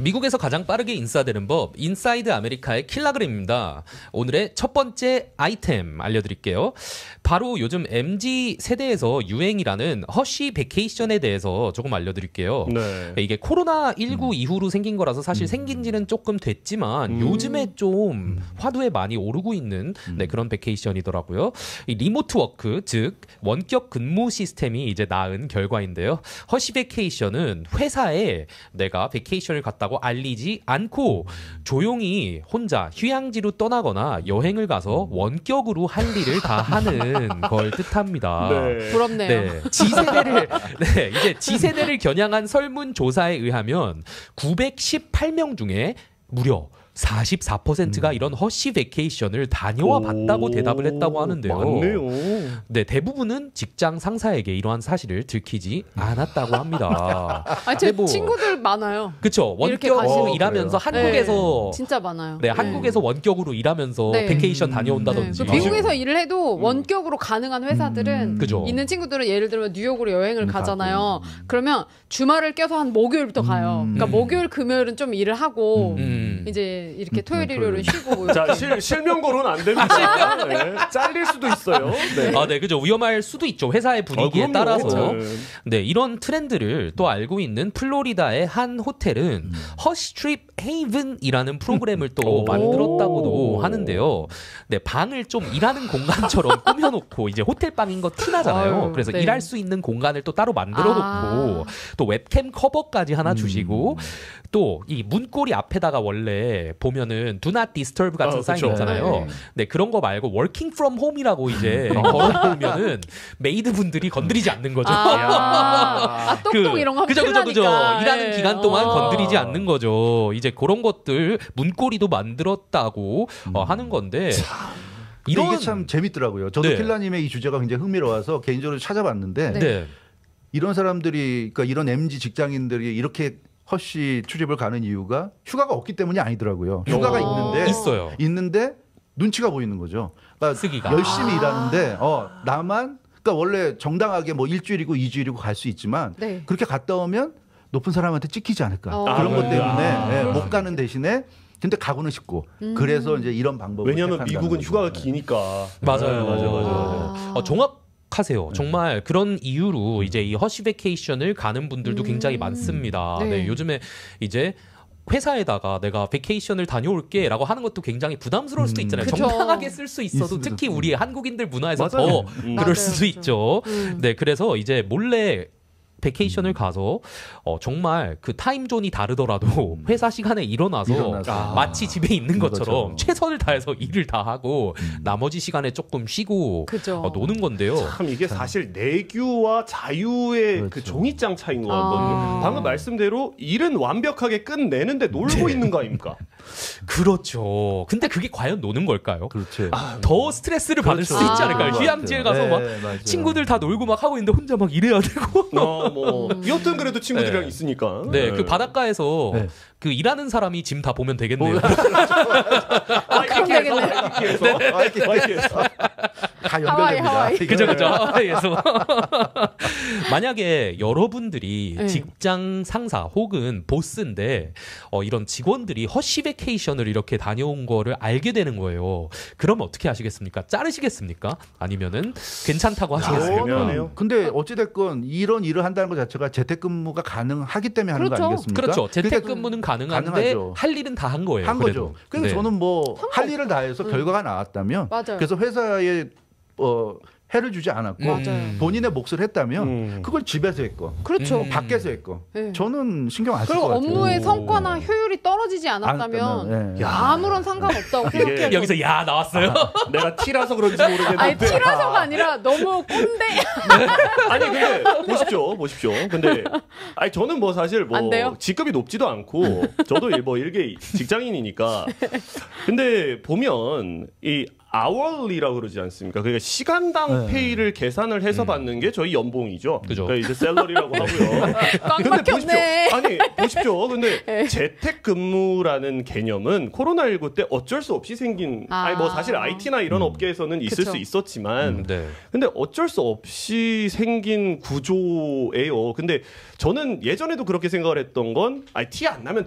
미국에서 가장 빠르게 인싸되는 법, 인사이드 아메리카의 킬라그램입니다. 오늘의 첫 번째 아이템 알려드릴게요. 바로 요즘 MZ 세대에서 유행이라는 허쉬 베케이션에 대해서 조금 알려드릴게요. 네. 이게 코로나19 이후로 생긴 거라서 사실 생긴 지는 조금 됐지만 요즘에 좀 화두에 많이 오르고 있는 그런 베케이션이더라고요. 이 리모트 워크, 즉 원격 근무 시스템이 이제 낳은 결과인데요. 허쉬 베케이션은 회사에 내가 베케이션을 갔다고 알리지 않고 조용히 혼자 휴양지로 떠나거나 여행을 가서 원격으로 할 일을 다 하는 걸 뜻합니다. 네. 부럽네요. 네, 이제 지세대를 겨냥한 설문조사에 의하면 918명 중에 무려 44%가 이런 허쉬 베케이션을 다녀와 봤다고 대답을 했다고 하는데요. 맞네요. 네, 대부분은 직장 상사에게 이러한 사실을 들키지 않았다고 합니다. 아니, 제 친구들 많아요. 그렇죠. 원격으로 일하면서 한국에서 진짜 많아요. 네, 한국에서 원격으로 일하면서 베케이션 다녀온다든지. 미국에서 일을 해도 원격으로 가능한 회사들은 그죠. 있는 친구들은 예를 들면 뉴욕으로 여행을 가잖아요. 그러면 주말을 껴서 한 목요일부터 가요. 그러니까 목요일 금요일은 좀 일을 하고 이제 이렇게 토요일 일요일은 쉬고. 자, 실명거로는 안 됩니다. 네. 잘릴 수도 있어요. 네. 아, 네, 그죠. 위험할 수도 있죠. 회사의 분위기에 따라서. 네. 네, 이런 트렌드를 또 알고 있는 플로리다의 한 호텔은 허스트립 헤이븐이라는 프로그램을 또 만들었다고도 하는데요. 네, 방을 좀 일하는 공간처럼 꾸며놓고 이제 호텔 방인 거 티나잖아요. 그래서 일할 수 있는 공간을 또 따로 만들어놓고 또 웹캠 커버까지 하나 주시고 또 이 문고리 앞에다가 원래 보면은 Do Not Disturb 같은 사인 있잖아요. 네, 그런 거 말고 Working From Home이라고 이제 걸어놓으면은 메이드 분들이 건드리지 않는 거죠. 똑똑 이런 거 그죠. 일하는 기간 동안 건드리지 않는 거죠. 이제 그런 것들 문고리도 만들었다고 하는 건데. 이게 참 재밌더라고요. 저도 킬라님의 이 주제가 굉장히 흥미로워서 개인적으로 찾아봤는데 이런 사람들이, 그러니까 이런 MZ 직장인들이 이렇게 허쉬 출입을 가는 이유가 휴가가 없기 때문이 아니더라고요. 휴가가 있는데 눈치가 보이는 거죠. 그러니까 쓰기가. 열심히 일하는데 나만, 그러니까 원래 정당하게 뭐 일주일이고 2주일이고 갈 수 있지만 그렇게 갔다 오면 높은 사람한테 찍히지 않을까. 그런 것 때문에 못 가는 대신에 근데 가고는 싶고 그래서 이제 이런 방법을 왜냐하면 미국은 휴가가 기니까. 맞아요. 정확하세요. 정말 그런 이유로 이제 이 허쉬 베케이션을 가는 분들도 굉장히 많습니다. 네, 요즘에 이제 회사에다가 내가 베케이션을 다녀올게라고 하는 것도 굉장히 부담스러울 수도 있잖아요. 정당하게 쓸 수 있어도 특히 우리 한국인들 문화에서 더 그럴 수도 있죠. 네, 그래서 이제 몰래 베케이션을 가서 정말 그 타임존이 다르더라도 회사 시간에 일어나서 마치 집에 있는 것처럼 최선을 다해서 일을 다 하고 나머지 시간에 조금 쉬고 노는 건데요. 참 이게 사실 내규와 자유의 그 종이장 차이인 것 같거든요. 방금 말씀대로 일은 완벽하게 끝내는데 놀고 있는 거 아닙니까? 그렇죠. 근데 그게 과연 노는 걸까요? 그렇죠. 더 스트레스를 받을 수 있지 않을까요? 휴양지에 가서 막 친구들 다 놀고 막 하고 있는데 혼자 막 일해야 되고. 여튼 그래도 친구들이랑 있으니까. 네, 그 바닷가에서 그 일하는 사람이 짐 다 보면 되겠네요. 와이키에서. 다 연결됩니다. 그죠. 하와이에서. 만약에 여러분들이 직장 상사 혹은 보스인데 이런 직원들이 허쉬 베케이션을 이렇게 다녀온 거를 알게 되는 거예요. 그럼 어떻게 하시겠습니까? 자르시겠습니까? 아니면은 괜찮다고 하시겠습니까? 근데 어찌됐건 이런 일을 한다는 것 자체가 재택근무가 가능하기 때문에 하는 거 아니겠습니까? 그렇죠. 재택근무는 가능한데 할 일은 다 한 거예요. 거죠. 그래서 저는 뭐 할 일을 다 해서 결과가 나왔다면 그래서 회사에 해를 주지 않았고 본인의 몫을 했다면 그걸 집에서 했고 밖에서 했고 저는 신경 안 쓸 것 같아요. 그리고 업무의 성과나 효율이 떨어지지 않았다면 아무런 상관없다고 생각해요. 여기서 야 나왔어요. 내가 T라서 그런지 모르겠는데. 아니 T라서가 아니라 너무 꼰대. 아니 근데 보십시오. 근데 아니 저는 뭐 사실 뭐 직급이 높지도 않고 저도 뭐 일개 직장인이니까. 근데 보면 이 hourly라고 그러지 않습니까? 그러니까 시간당 페이를 계산을 해서 받는 게 저희 연봉이죠. 그죠. 그러니까 이제 샐러리라고 하고요. 꽉 막혔네. 아니 보십시오. 근데 재택근무라는 개념은 코로나19 때 어쩔 수 없이 생긴 아니 뭐 사실 IT나 이런 업계에서는 있을 그쵸. 수 있었지만 네. 근데 어쩔 수 없이 생긴 구조예요. 근데 저는 예전에도 그렇게 생각을 했던 건 티 안 나면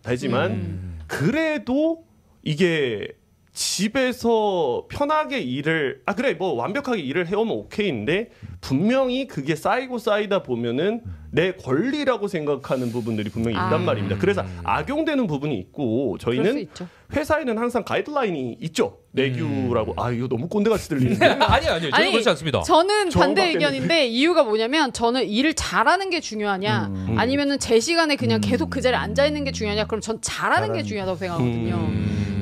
되지만 그래도 이게 집에서 편하게 일을 그래 뭐 완벽하게 일을 해오면 오케이인데 분명히 그게 쌓이다 보면은 내 권리라고 생각하는 부분들이 분명히 있단 말입니다. 그래서 악용되는 부분이 있고 저희는 회사에는 항상 가이드라인이 있죠. 내규라고. 이거 너무 꼰대같이 들리는데. 아니요. 저는 그렇지 않습니다. 저는 반대 의견인데 이유가 뭐냐면 저는 일을 잘하는 게 중요하냐 아니면은 제 시간에 그냥 계속 그 자리에 앉아 있는 게 중요하냐 그럼 전 잘하는 게 중요하다고 생각하거든요.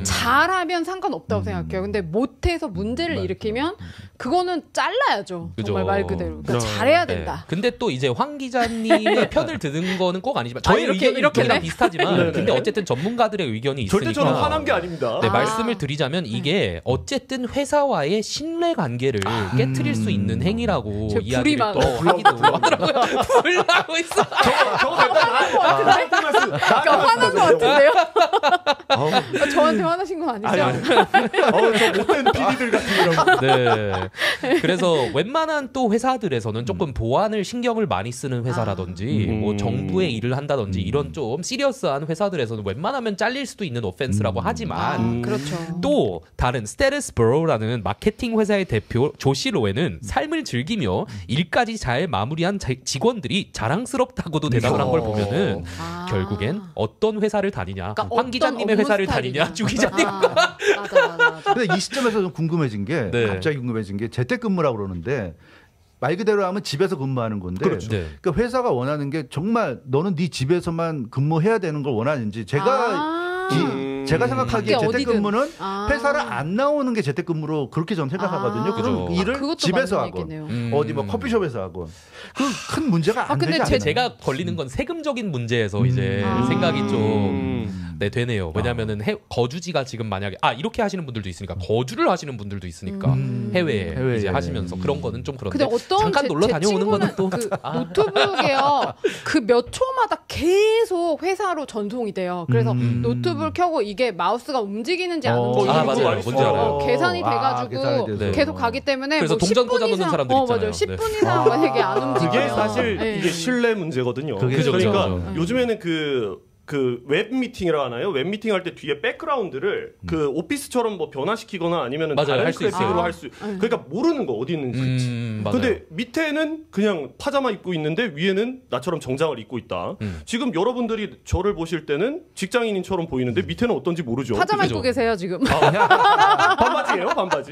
잘하면 상관없다고 생각해요. 근데 못해서 문제를 일으키면 그거는 잘라야죠. 그죠. 정말 말 그대로. 그러니까 잘해야 된다. 근데 또 이제 황 기자님의 편을 드는 거는 꼭 아니지만 저희 의견은 이렇게랑 비슷하지만 근데 어쨌든 전문가들의 의견이 있으니까 절대 저는 화난 게 아닙니다. 네, 말씀을 드리자면 이게 어쨌든 회사와의 신뢰 관계를 깨트릴 수 있는 행위라고 이야기를 또 하기도 하더라고요. 불나고 있어. 저거 약간 화난 것 같은데요? 저한테 화나신 건 아니죠? 저 못된 PD들 같은 경우. 네. 그래서 웬만한 또 회사들에서는 조금 보안을 신경을 많이 쓰는 회사라든지 뭐 정부의 일을 한다든지 이런 좀 시리어스한 회사들에서는 웬만하면 잘릴 수도 있는 오펜스라고 하지만 그렇죠. 또 다른 스테르스버로라는 마케팅 회사의 대표 조시 로에는 삶을 즐기며 일까지 잘 마무리한 직원들이 자랑스럽다고도 대답을 한 걸 보면은 결국엔 어떤 회사를 다니냐, 그러니까 황 기자님의 회사를 다니냐, 주 기자님. 맞아. 근데 이 시점에서 좀 궁금해진 게 갑자기 궁금해진 게 재택근무라고 그러는데 말 그대로 하면 집에서 근무하는 건데 그렇죠. 그러니까 회사가 원하는 게 정말 너는 네 집에서만 근무해야 되는 걸 원하는지 제가 생각하기에 재택근무는 회사를 안 나오는 게 재택근무로 그렇게 저는 생각하거든요. 그럼 일을 집에서 하건 어디 뭐 커피숍에서 하건 그 큰 문제가 안 되지 않나요? 제가 걸리는 건 세금적인 문제에서 이제 생각이 좀 되네요. 왜냐하면은 거주지가 지금 만약에 이렇게 하시는 분들도 있으니까 거주를 하시는 분들도 있으니까 해외에 이제 하시면서 그런 거는 좀 그런데 근데 어떤 잠깐 놀러 다녀오는 거는 또 노트북이요. 그 몇 초마다 계속 회사로 전송이 돼요. 그래서 노트북을 켜고 이게 마우스가 움직이는지 안 움직이는지 맞아요. 뭔지 알아요. 계산이 돼가지고 계속 가기 때문에 그래서 뭐 동전 꽂아 놓는 사람들 있잖아요. 맞아요. 10분 이상 만약에 안 움직이면 그게 사실 이게 신뢰 문제거든요. 그러니까 요즘에는 그 웹 미팅이라고 하나요? 웹 미팅 할 때 뒤에 백그라운드를 그 오피스처럼 뭐 변화시키거나 아니면은 다른 그래픽으로 할 수 그러니까 모르는 거 어디 있는지. 근데 밑에는 그냥 파자마 입고 있는데 위에는 나처럼 정장을 입고 있다. 지금 여러분들이 저를 보실 때는 직장인처럼 보이는데 밑에는 어떤지 모르죠. 파자마 입고 계세요 지금. 반바지예요, 반바지.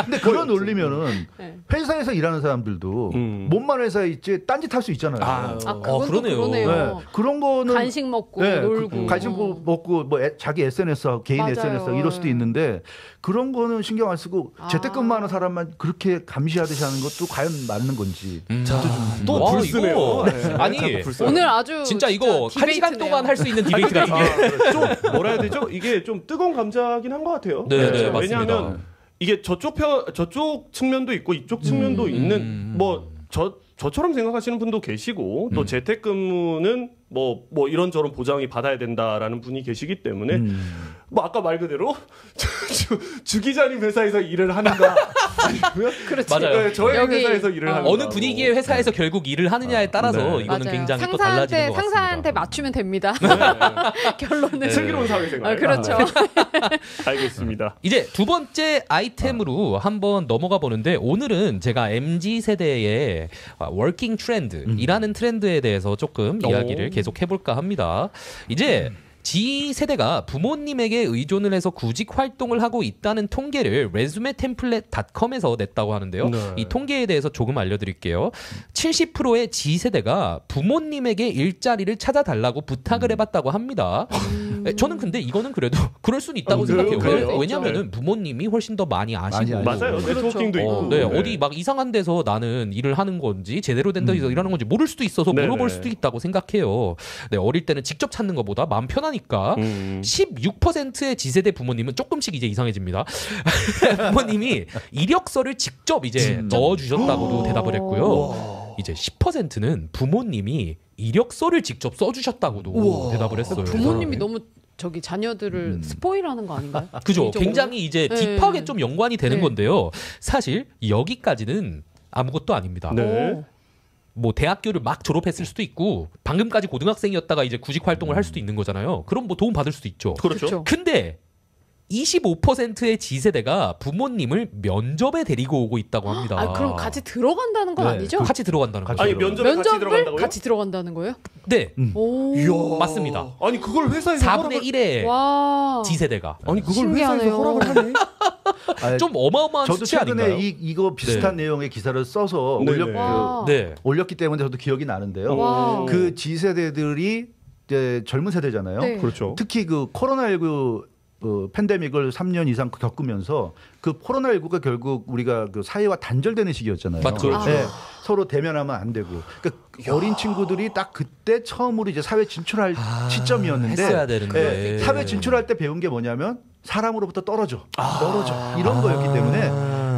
근데 그런 논리면은 회사에서 일하는 사람들도 몸만 회사에 있지 딴짓 할 수 있잖아요. 그러네요. 네. 그런 거는 간식 먹고 놀고 간식 먹고 뭐 자기 SNS하고 개인 SNS하고 이럴 수도 있는데 그런 거는 신경 안 쓰고 재택근무하는 사람만 그렇게 감시하듯이 하는 것도 과연 맞는 건지. 또 불쓰네요. 아니 오늘 아주 진짜 이거 1시간 동안 할 수 있는 디베이트가 이게 좀 뭐라 해야 되죠? 이게 좀 뜨거운 감자긴 한 것 같아요. 네, 맞습니다. 왜냐하면 이게 저쪽 측면도 있고 이쪽 측면도 있는 저처럼 생각하시는 분도 계시고 또 재택근무는 뭐 이런저런 보장이 받아야 된다라는 분이 계시기 때문에 뭐 아까 말 그대로 주 기자님 회사에서 일을 하는가 아니면 맞아요. 네, 저희 회사에서 일을 하는가 어느 분위기의 회사에서 결국 일을 하느냐에 따라서 이거는 맞아요. 굉장히 또 달라지는 것 같습니다. 상사한테 맞추면 됩니다. 결론은 슬기로운 사회생활. 그렇죠. 알겠습니다. 이제 두 번째 아이템으로 한번 넘어가 보는데 오늘은 제가 MZ 세대의 워킹 트렌드이라는 트렌드에 대해서 조금 이야기를 계속 해볼까 합니다. 이제 G세대가 부모님에게 의존을 해서 구직 활동을 하고 있다는 통계를 resumetemplate.com에서 냈다고 하는데요. 이 통계에 대해서 조금 알려드릴게요. 70%의 G세대가 부모님에게 일자리를 찾아달라고 부탁을 해봤다고 합니다. 저는 근데 이거는 그래도 그럴 수는 있다고 생각해요. 왜냐하면 부모님이 훨씬 더 많이 아시고 맞아요. 네트워킹도 있고 어디 막 이상한 데서 나는 일을 하는 건지 제대로 된 데서 일하는 건지 모를 수도 있어서 물어볼 수도 있다고 생각해요. 어릴 때는 직접 찾는 것보다 마음 편하니까 하니까 16%의 G세대 부모님은 조금씩 이제 이상해집니다. 부모님이 이력서를 직접 이제 넣어주셨다고도 대답을 했고요. 이제 10%는 부모님이 이력서를 직접 써주셨다고도 대답을 했어요. 부모님이 너무 저기 자녀들을 스포일하는 거 아닌가요? 그죠. 굉장히 이제 딥하게 좀 연관이 되는 건데요. 사실 여기까지는 아무것도 아닙니다. 네. 뭐 대학교를 막 졸업했을 수도 있고 방금까지 고등학생이었다가 이제 구직 활동을 할 수도 있는 거잖아요. 그럼 뭐 도움 받을 수도 있죠. 그렇죠. 근데 25%의 G세대가 부모님을 면접에 데리고 오고 있다고 합니다. 아, 그럼 같이 들어간다는 건 아니죠? 같이 들어간다는 거죠. 아니 면접에 같이 들어간다고요? 같이 들어간다는 거예요? 네. 이야. 맞습니다. 아니 그걸 회사에서 4분의 1의 와. G세대가. 아니 그걸 신기하네요. 회사에서 허락을 하네. 좀 어마어마한 저도 수치 최근에 아닌가요? 이거 비슷한 내용의 기사를 써서 네. 올렸기 때문에 저도 기억이 나는데요. 와. 그 G세대들이 이제 젊은 세대잖아요. 네. 그렇죠. 특히 그 코로나19 팬데믹을 3년 이상 겪으면서 그 코로나19가 결국 우리가 그 사회와 단절되는 시기였잖아요. 맞죠. 네, 서로 대면하면 안 되고. 그러니까 어린 친구들이 딱 그때 처음으로 이제 사회 진출할 시점이었는데 했어야 되는데. 사회 진출할 때 배운 게 뭐냐면 사람으로부터 떨어져 이런 거였기 때문에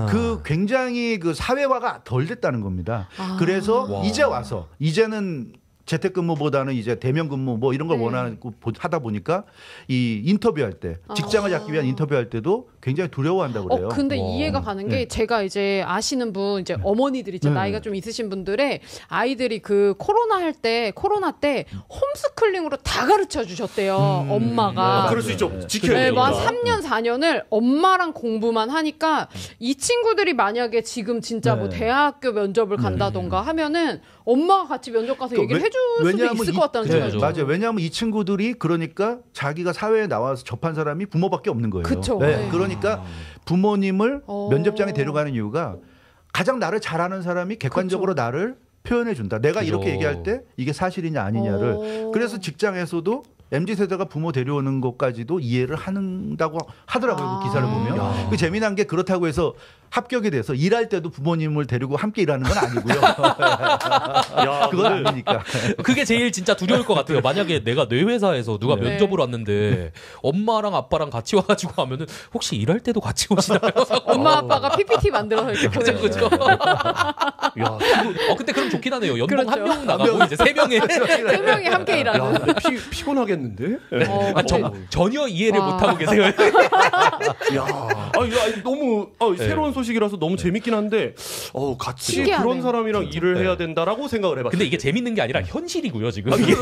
그 굉장히 그 사회화가 덜 됐다는 겁니다. 그래서 이제 와서 이제는 재택근무보다는 이제 대면근무 뭐 이런 걸 원하고 하다 보니까 이 인터뷰할 때 직장을 잡기 위한 인터뷰할 때도 굉장히 두려워한다고 그래요. 근데 이해가 가는 게 제가 이제 아시는 분 이제 어머니들 있죠. 나이가 좀 있으신 분들의 아이들이 그 코로나 때 홈스쿨링으로 다 가르쳐 주셨대요. 엄마가. 그럴 수 있죠. 지켜야 네, 돼요. 한 3년 4년을 엄마랑 공부만 하니까 이 친구들이 만약에 지금 진짜 뭐 대학교 면접을 간다던가 하면은 엄마가 같이 면접 가서 얘기를 해줄 수도 있을 것 같다는 생각이 들어요. 맞아요. 왜냐하면 이 친구들이 그러니까 자기가 사회에 나와서 접한 사람이 부모밖에 없는 거예요. 그쵸. 네. 네. 그러니까 부모님을 면접장에 데려가는 이유가 가장 나를 잘 아는 사람이 객관적으로 나를 표현해 준다. 내가 이렇게 얘기할 때 이게 사실이냐 아니냐를. 그래서 직장에서도 MZ세대가 부모 데려오는 것까지도 이해를 한다고 하더라고요. 그 기사를 보면. 그 재미난 게 그렇다고 해서 합격이 돼서 일할 때도 부모님을 데리고 함께 일하는 건 아니고요. 그건 아니니까. 그게 제일 진짜 두려울 것 같아요. 만약에 내가 내 회사에서 누가 면접을 왔는데 엄마랑 아빠랑 같이 와가지고 하면은 혹시 일할 때도 같이 오시나요? 엄마 아빠가 PPT 만들어서 이렇게 보내는 그죠. 근데 그럼 좋긴 하네요. 연봉 그렇죠. 한 명 나가고 이제 세 명이 함께 일하는. 근데 피곤하겠는데? 전혀 이해를 못 하고 계세요. 너무 새로운 소식이라서 너무 재밌긴 한데 같이 신기하네. 그런 사람이랑 일을 해야 된다라고 생각을 해봤어요. 근데 이게 재밌는 게 아니라 현실이고요 지금. 이게.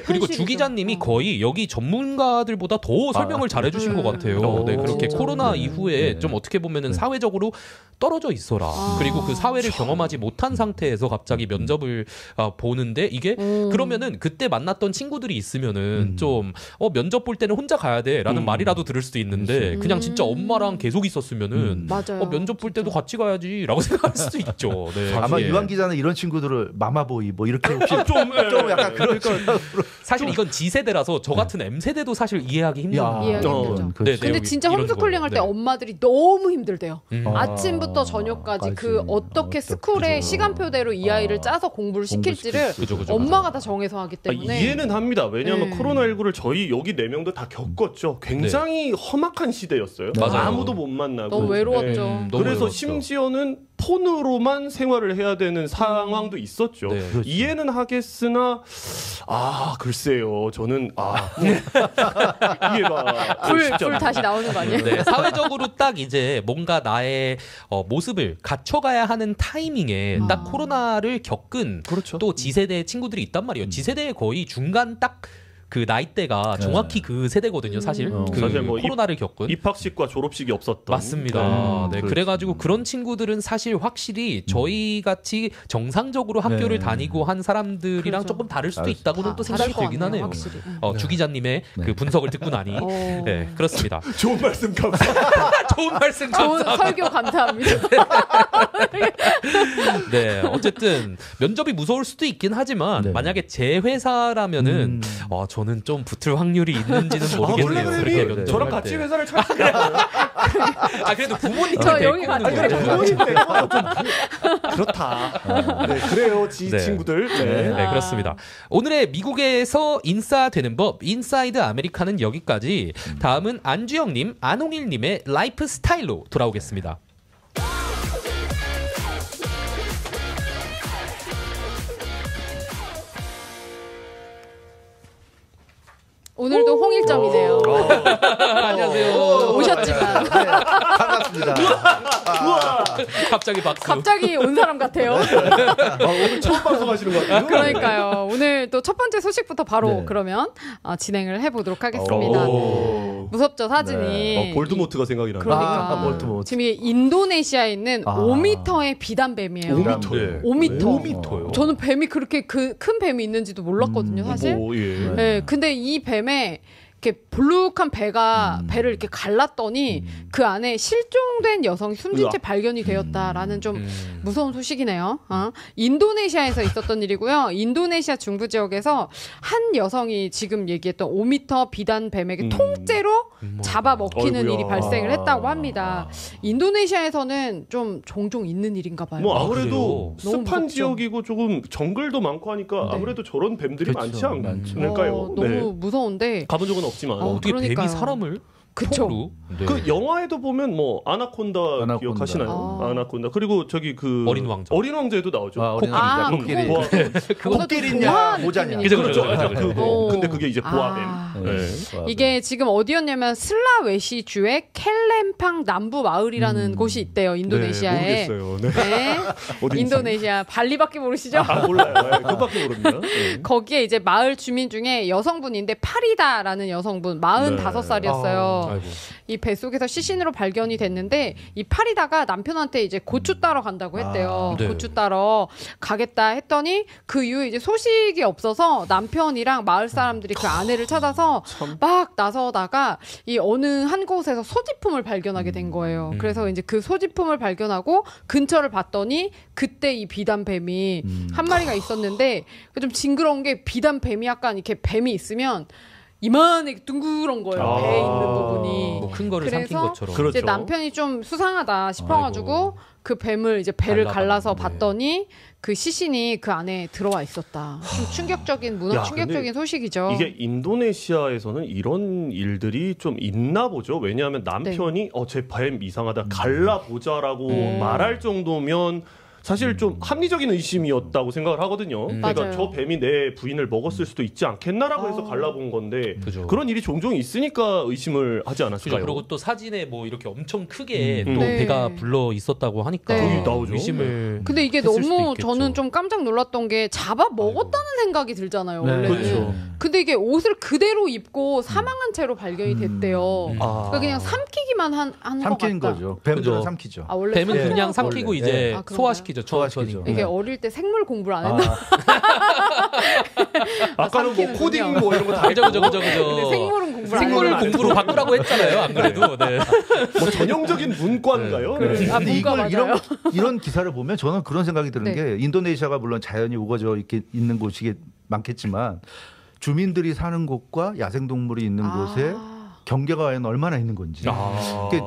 그리고 주 기자님이 거의 여기 전문가들보다 더 설명을 잘해주신 것 같아요. 네, 그렇게 코로나 이후에 좀 어떻게 보면은 사회적으로 떨어져 있어라. 그리고 그 사회를 경험하지 못한 상태에서 갑자기 면접을 보는데 이게 그러면은 그때 만났던 친구들이 있으면은 좀 면접 볼 때는 혼자 가야 돼라는 말이라도 들을 수도 있는데 그냥 진짜 엄마랑 계속 있었으면면 맞아요. 면접 볼 때도 같이 가야지라고 생각할 수도 있죠. 네. 아마 유한 기자는 이런 친구들을 마마보이 뭐 이렇게 혹시 좀 약간 그런 사실 이건 G세대라서 저 같은 M세대도 사실 이해하기 힘든 이해하기 힘들죠. 네, 근데 진짜 이런 홈스쿨링 할 때 거. 엄마들이 너무 힘들대요. 아침부터 저녁까지 그 어떻게 스쿨의 시간표대로 이 아이를 짜서 공부를 시킬지를 그죠. 엄마가 다 정해서 하기 때문에 이해는 합니다. 왜냐하면 코로나19를 저희 여기 4명도 다 겪었죠. 굉장히 험악한 시대였어요. 맞아요. 아무도 못 만나고. 너무 외로웠죠. 너무 그래서 외로웠죠. 심지어는 폰으로만 생활을 해야 되는 상황도 있었죠. 네. 이해는 하겠으나 글쎄요. 저는 이해가 불 다시 나오는 거 아니에요? 네, 사회적으로 딱 이제 뭔가 나의 모습을 갖춰가야 하는 타이밍에 딱 코로나를 겪은 또 G세대 친구들이 있단 말이에요. G세대의 거의 중간 딱 그 나이대가 정확히 그 세대거든요, 사실. 그 사실 뭐 코로나를 겪은. 입학식과 졸업식이 없었던. 맞습니다. 네, 그래가지고 그런 친구들은 사실 확실히 저희 같이 정상적으로 학교를 다니고 한 사람들이랑 조금 다를 수도 있다고는 또 생각이 들긴 하네요. 확실히. 주 기자님의 그 분석을 듣고 나니. 네, 그렇습니다. 좋은 말씀 감사합니다. 좋은 말씀 좋은 감사합니다. 설교 감사합니다. 네, 어쨌든 면접이 무서울 수도 있긴 하지만 만약에 제 회사라면은 저는 좀 붙을 확률이 있는지는 모르겠네요. 원래 저랑 같이 회사를 찾으면 아 그래도 부모님 저 여기 같이 부모님 좀 그렇다. 네, 그래요, 친구들. 네, 그렇습니다. 오늘의 미국에서 인싸되는 법 인사이드 아메리카는 여기까지. 다음은 안주영님, 안홍일님의 라이프 스타일로 돌아오겠습니다. 오늘도 홍일점이네요. 안녕하세요. 오셨지만. 네, 반갑습니다. 우와. 갑자기 박수. 갑자기 온 사람 같아요. 오늘 처음 방송하시는 것 같아요. 그러니까요. 오늘 또 첫 번째 소식부터 바로 네. 그러면 진행을 해보도록 하겠습니다. 무섭죠, 사진이. 네. 볼드모트가 생각이 나요. 그러니까. 볼트모트. 지금 이게 인도네시아에 있는 5m의 비단뱀이에요. 5m요? 5m. 저는 뱀이 그렇게 큰 뱀이 있는지도 몰랐거든요, 사실. 예. 네, 근데 이 뱀에 이렇게 볼록한 배를 이렇게 갈랐더니 그 안에 실종된 여성이 숨진 채 발견이 되었다라는 좀 무서운 소식이네요. 인도네시아에서 있었던 일이고요. 인도네시아 중부 지역에서 한 여성이 지금 얘기했던 5m 비단 뱀에게 통째로 잡아먹히는 어이구야. 일이 발생을 했다고 합니다. 인도네시아에서는 좀 종종 있는 일인가 봐요. 뭐 아무래도 너무 습한 무섭죠. 지역이고 조금 정글도 많고 하니까 네. 아무래도 저런 뱀들이 그렇죠. 많지 않을까요? 너무 네. 무서운데. 가본 적은 없지만 어떻게 그러니까요. 뱀이 사람을 그쵸. 통으로? 네. 그 영화에도 보면 뭐 아나콘다 기억하시나요? 아나콘다. 그리고 저기 그 어린 왕자. 어린 왕자에도 나오죠. 어린 아, 코끼리. 보아. 코끼리냐 모자냐. 그죠. 근데 그게 이제 보아뱀. 네. 이게 지금 어디였냐면 슬라웨시 주의 켈렘팡 남부 마을이라는 곳이 있대요. 인도네시아에. 네, 모르겠어요. 네. 네. 어딘지. 인도네시아 발리밖에 모르시죠? 아 몰라요. 네, 그밖에 모릅니다. 네. 거기에 이제 마을 주민 중에 여성분인데 파리다라는 여성분 45살이었어요. 아이고. 이 뱃속에서 시신으로 발견이 됐는데 이 파리다가 남편한테 이제 고추 따러 간다고 했대요. 네. 고추 따러 가겠다 했더니 그 이후에 이제 소식이 없어서 남편이랑 마을 사람들이 그 아내를 찾아서 막 나서다가 이 어느 한 곳에서 소지품을 발견하게 된 거예요. 그래서 이제 그 소지품을 발견하고 근처를 봤더니 그때 이 비단뱀이 한 마리가 있었는데 좀 징그러운 게 비단뱀이 약간 이렇게 뱀이 있으면 이만하게 둥그런 거예요. 배에 있는 부분이. 뭐 큰 거를 삼킨 그래서 것처럼. 그렇죠. 이제 남편이 좀 수상하다 싶어가지고 아이고. 그 뱀을 이제 배를 갈라서 갈라봤는데. 봤더니 그 시신이 그 안에 들어와 있었다. 좀 충격적인 문화 야, 충격적인 소식이죠. 이게 인도네시아에서는 이런 일들이 좀 있나 보죠. 왜냐하면 남편이 제 뱀 이상하다 갈라보자라고 말할 정도면 사실 좀 합리적인 의심이었다고 생각을 하거든요. 그러니까 맞아요. 저 뱀이 내 부인을 먹었을 수도 있지 않겠나라고 해서 갈라본 건데 그죠. 그런 일이 종종 있으니까 의심을 하지 않았을까요? 그리고 또 사진에 뭐 이렇게 엄청 크게 또 네. 배가 불러 있었다고 하니까 네. 저기 나오죠. 의심을 근데 이게 했을 수도 너무 있겠죠. 저는 좀 깜짝 놀랐던 게 잡아 먹었다는 생각이 들잖아요. 네. 원래는. 그렇죠. 근데 이게 옷을 그대로 입고 사망한 채로 발견이 됐대요. 그러니까 그냥 삼키기만 한 것 삼키는 같다. 거죠. 뱀들은 그죠. 삼키죠. 아, 원래 뱀은 삼키는 그냥 거- 삼키고 원래. 이제 네. 아, 그런가요? 소화시키죠. 소화시키죠. 이게 네. 어릴 때 생물 공부를 안 했나? 아까는 뭐 삼키는군요. 코딩 뭐 이런 거 다 그죠. 근데 생물은 공부를 안 생물 했나? 공부로 바꾸라고 했잖아요. 안 그래도. 네. 뭐 전형적인 문과인가요? 그래. 네. 아, 근데 문과 이걸 맞아요. 이런 기사를 보면 저는 그런 생각이 드는 네. 게 인도네시아가 물론 자연이 우거져 이렇게 있는 곳이 많겠지만 주민들이 사는 곳과 야생동물이 있는 곳에 경계가 과연 얼마나 있는 건지. 그게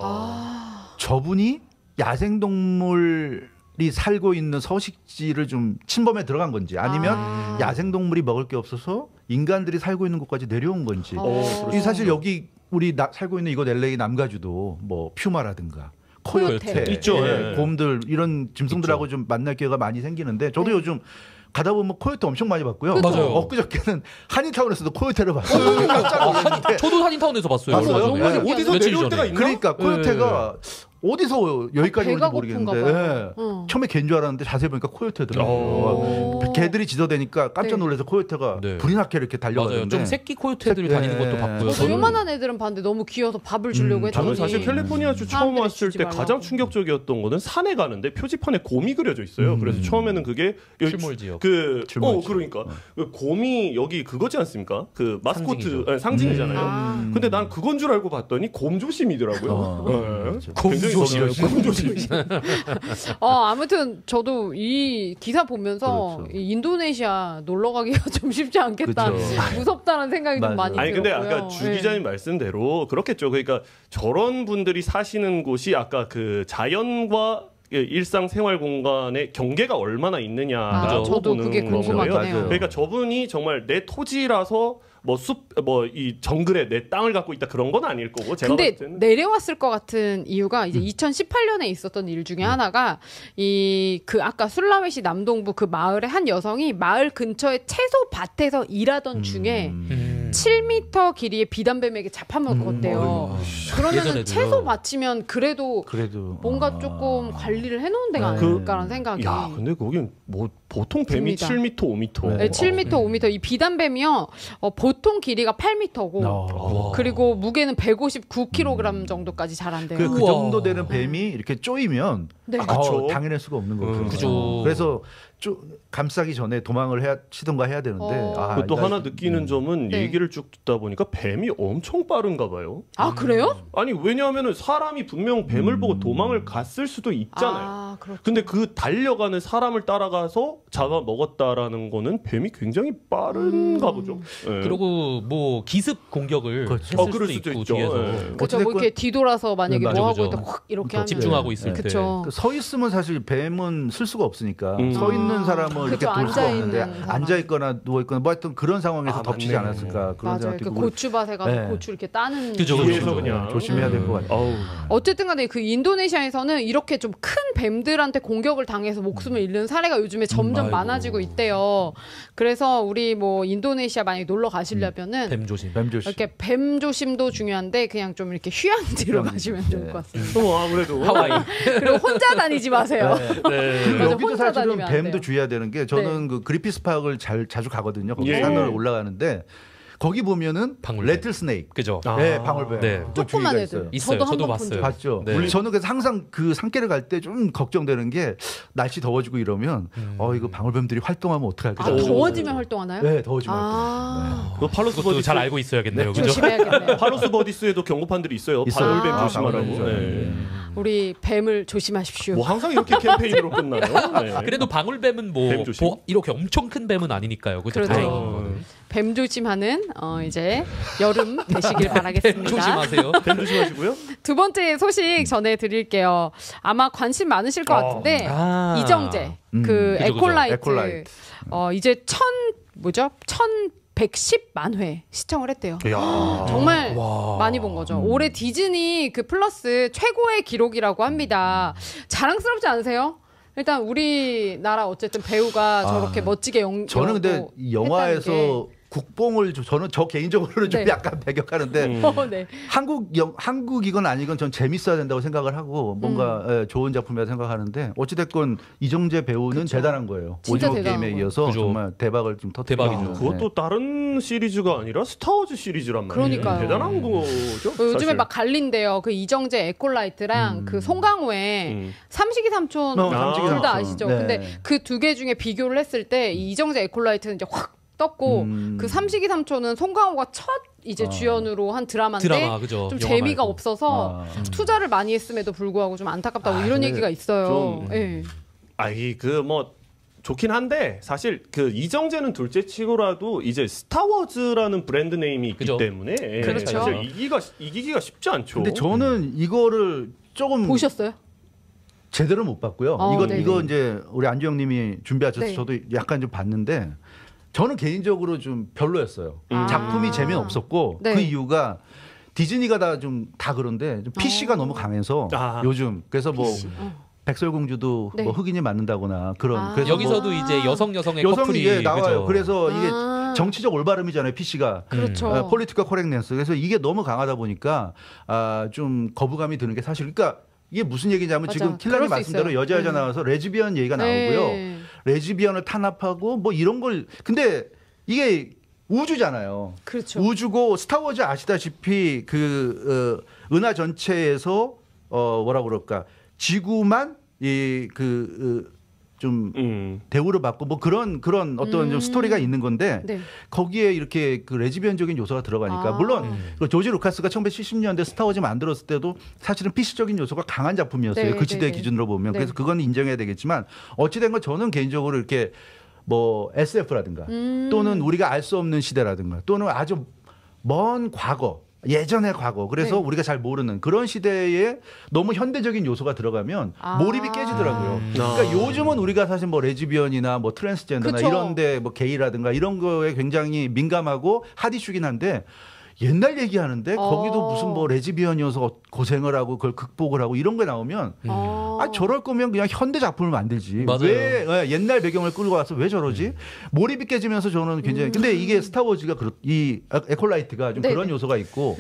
저분이 야생동물이 살고 있는 서식지를 좀 침범해 들어간 건지 아니면 야생동물이 먹을 게 없어서 인간들이 살고 있는 곳까지 내려온 건지. 이 사실 여기 우리 살고 있는 이곳 LA 남가주도 뭐 퓨마라든가 코요테, 있죠. 예. 곰들 이런 짐승들하고 좀 만날 기회가 많이 생기는데 저도 요즘 가다 보면 코요테 엄청 많이 봤고요. 맞아요. 엊그저께는 한인타운에서도 코요테를 봤어요. 깜짝 놀랐는데. 저도 한인타운에서 봤어요. 봤어요? 얼마 전에. 아니, 신기하네. 어디서 며칠 내려올 전에. 때가 있나? 그러니까 코요테가 어디서 여기까지 배가 오는지 고픈가 모르겠는데 봐요. 예. 처음에 개인 줄 알았는데 자세히 보니까 코요테더라고요. 개들이 짖어대니까 깜짝 놀라서 코요테가 네. 불이 나게 이렇게 맞아요. 달려가는데 좀 새끼 코요테들 새끼- 다니는 것도 예. 봤고요. 저도 요만한 애들은 봤는데 너무 귀여워서 밥을 주려고 했더니 저는 사실 캘리포니아주 처음 사람들이 왔을 주지 때 말라고. 가장 충격적이었던 거는 산에 가는데 표지판에 곰이 그려져 있어요. 그래서 처음에는 그게 여기 출몰 지역. 출몰 지역. 그러니까 그 곰이 여기 그거지 않습니까? 그 마스코트 상징이죠. 상징이잖아요. 근데 난 그건 줄 알고 봤더니 곰 조심이더라고요. 네. 그렇죠. 곰 굉장히 구조심. 아무튼 저도 이 기사 보면서 그렇죠. 이 인도네시아 놀러 가기가 좀 쉽지 않겠다. 그렇죠. 무섭다는 생각이 좀 많이 아니 들었고요. 근데 아까 주 네. 기자님 말씀대로 그렇겠죠. 그러니까 저런 분들이 사시는 곳이 아까 그 자연과 일상생활 공간의 경계가 얼마나 있느냐라고 저도 보는 그게 궁금하긴 거예요. 해요. 그러니까 저분이 정말 내 토지라서 뭐 이 정글에 내 땅을 갖고 있다 그런 건 아닐 거고. 제가 근데 봤을 때는 내려왔을 것 같은 이유가 이제 2018년에 있었던 일 중에 하나가 그 아까 술라웨시 남동부 그 마을의 한 여성이 마을 근처의 채소 밭에서 일하던 중에 7m 길이의 비단뱀에게 잡혀먹었대요. 그러면 예전에도요. 채소 밭이면 그래도 뭔가 아. 조금 관리를 해놓은 데가 네. 아닐까라는 생각이. 야, 근데 거긴 뭐 보통 뱀이 듭니다. 7m, 5m. 네, 7m, 5m. 이 비단뱀이요. 보통 길이가 8m고 그리고 무게는 159kg 정도까지 자란대요. 그 정도 되는 뱀이 이렇게 쪼이면 네. 그쵸. 당연할 수가 없는 거죠. 그죠. 그래서 감싸기 전에 도망을 치던가 해야 되는데 또 하나 느끼는 점은 네. 얘기를 쭉 듣다 보니까 뱀이 엄청 빠른가 봐요. 아, 그래요? 아니 왜냐하면 사람이 분명 뱀을 보고 도망을 갔을 수도 있잖아요. 아, 그렇죠. 근데 그 달려가는 사람을 따라가서 잡아 먹었다라는 거는 뱀이 굉장히 빠른가 보죠. 네. 그리고 뭐 기습 공격을 그렇죠. 했을 그럴 수도 수도 있고 있죠. 뒤에서 네. 그렇죠. 뭐 어찌됐건- 이렇게 뒤돌아서 만약에 맞아, 뭐 하고 그죠. 있다 확 이렇게 하면 집중하고 있을 때. 그렇죠. 서 있으면 사실 뱀은 쓸 수가 없으니까 음. 서 있는 사람은 그죠. 이렇게 돌 수가 앉아있는 없는데 사람. 앉아 있거나 누워 있거나 뭐 하여튼 그런 상황에서 덮치지 맞네. 않았을까 그런 맞아요. 생각이 그 들고 고추밭에 가서 네. 고추 이렇게 따는 그죠, 거. 뒤에서 그죠. 그냥 조심해야 될 것 같아요. 어우. 어쨌든 간에 그 인도네시아에서는 이렇게 좀 큰 뱀들한테 공격을 당해서 목숨을 잃는 사례가 요즘에 점점 많아지고 있대요. 그래서 우리 뭐 인도네시아 만약에 놀러 가시려면은 뱀 조심. 뱀 조심. 이렇게 뱀 조심도 중요한데 그냥 좀 이렇게 휴양지로 가시면 좋을 것 같습니다. 아무래도 하와이. 그리고 혼자 다니지 마세요. 네. 그리고 맞아, 여기도 혼자 사실은 다니면 안 뱀도 돼요. 주의해야 되는 게 저는 그 그리피스 파크를 자주 가거든요. 거기 예. 산을 올라가는데 거기 보면은 방울뱀. 레틀 스네이크. 그죠. 네, 방울뱀. 네. 그거 조그만 주의가 애들. 있어요. 저도 저도 한번 본 적 봤어요. 봤죠. 네. 저는 그래서 항상 그 산길을 갈 때 좀 걱정되는 게 날씨 더워지고 이러면 이거 방울뱀들이 활동하면 어떡할까. 아, 더워지면 활동하나요? 네, 더워지면. 아, 그 팔로스 그것도 버디스 잘 알고 있어야겠네요. 그죠? 조심해야겠네요. 팔로스 버디스에도 경고판들이 있어요. 있어요. 방울뱀 아, 조심하라고. 방울뱀 네. 우리 뱀을 조심하십시오. 뭐 항상 이렇게 캠페인으로 끝나요. 네. 그래도 방울뱀은 뭐 뱀 조심. 이렇게 엄청 큰 뱀은 아니니까요. 그죠? 그렇죠. 다행히. 뱀 조심하는 이제 여름 되시길 바라겠습니다. 조심하세요. 뱀 조심하시고요. 두 번째 소식 전해드릴게요. 아마 관심 많으실 것 같은데 아. 이정재 그 그죠, 그죠. 에콜라이트, 에콜라이트. 이제 1110만 회 시청을 했대요. 야. 정말 많이 본 거죠. 올해 디즈니 그 플러스 최고의 기록이라고 합니다. 자랑스럽지 않으세요? 일단 우리나라 어쨌든 배우가 저렇게 멋지게 저는 근데 이 영화에서 국뽕을 저는 저 개인적으로는 좀 네. 약간 배격하는데 네. 한국이건 아니건 전 재밌어야 된다고 생각을 하고 뭔가 좋은 작품이라 생각하는데 어찌됐건 이정재 배우는 대단한 거예요. 진짜 오징어 대단한 게임에 거예요. 이어서 그죠. 정말 대박을 좀 터뜨리고 대박이죠. 그것도 다른 시리즈가 아니라 스타워즈 시리즈란 말이에요. 그러니까요. 대단한 거죠. 요즘에 사실. 막 갈린대요. 그 이정재 에콜라이트랑 그 송강호의 삼식이 삼촌 삼식이 둘 다 삼촌. 아시죠? 네. 근데 그 두 개 중에 비교를 했을 때 이 이정재 에콜라이트는 이제 확 떴고 그 삼식이 삼촌은 송강호가 첫 이제 주연으로 한 드라마인데 드라마, 그죠. 좀 영화 재미가 말고. 없어서 투자를 많이 했음에도 불구하고 좀 안타깝다고 이런 근데 얘기가 있어요. 예. 좋긴 한데 사실 그 이정재는 둘째치고라도 이제 스타워즈라는 브랜드 네임이 있기 그죠. 때문에 그렇죠. 사실 이기기가 쉽지 않죠. 근데 저는 이거를 조금 보셨어요? 제대로 못 봤고요. 네네. 이거 이제 우리 안주영님이 준비하셔서 네. 저도 약간 좀 봤는데 저는 개인적으로 좀 별로였어요. 작품이 재미없었고 네. 그 이유가 디즈니가 다 그런데 좀 PC가 너무 강해서 요즘 그래서 뭐 백설공주도 네. 뭐 흑인이 맞는다거나 그런 그래서 여기서도 이제 여성의 여성이 커플이 나와요. 그죠? 그래서 이게 정치적 올바름이잖아요. PC가 그렇죠. 폴리티컬 코렉트네스. 그래서 이게 너무 강하다 보니까 좀 거부감이 드는 게 사실. 그러니까 이게 무슨 얘기냐면 맞아. 지금 킬러님 그럴 수 말씀대로 있어요. 여자 나와서 레즈비언 얘기가 나오고요. 네. 레즈비언을 탄압하고 뭐 이런 걸 근데 이게 우주잖아요. 그렇죠. 우주고 스타워즈 아시다시피 그 은하 전체에서 뭐라 그럴까 지구만 좀 대우를 받고 뭐 그런 어떤 좀 스토리가 있는 건데 네. 거기에 이렇게 그 레즈비언적인 요소가 들어가니까 물론 조지 루카스가 1970년대 스타워즈 만들었을 때도 사실은 PC적인 요소가 강한 작품이었어요. 네, 그 시대 네, 기준으로 보면 네. 그래서 그건 인정해야 되겠지만 어찌된 건 저는 개인적으로 이렇게 뭐 SF라든가 또는 우리가 알 수 없는 시대라든가 또는 아주 먼 과거 예전의 과거 그래서 네. 우리가 잘 모르는 그런 시대에 너무 현대적인 요소가 들어가면 몰입이 깨지더라고요. 그러니까 요즘은 우리가 사실 뭐 레즈비언이나 뭐 트랜스젠더나 그쵸. 이런데 뭐 게이라든가 이런 거에 굉장히 민감하고 핫이슈긴 한데 옛날 얘기하는데 거기도 무슨 뭐 레즈비언이어서 고생을 하고 그걸 극복을 하고 이런 거 나오면 저럴 거면 그냥 현대 작품을 만들지. 맞아요. 왜 옛날 배경을 끌고 와서 왜 저러지? 몰입이 깨지면서 저는 굉장히 근데 이게 스타워즈가 이 에콜라이트가 좀 네네. 그런 요소가 있고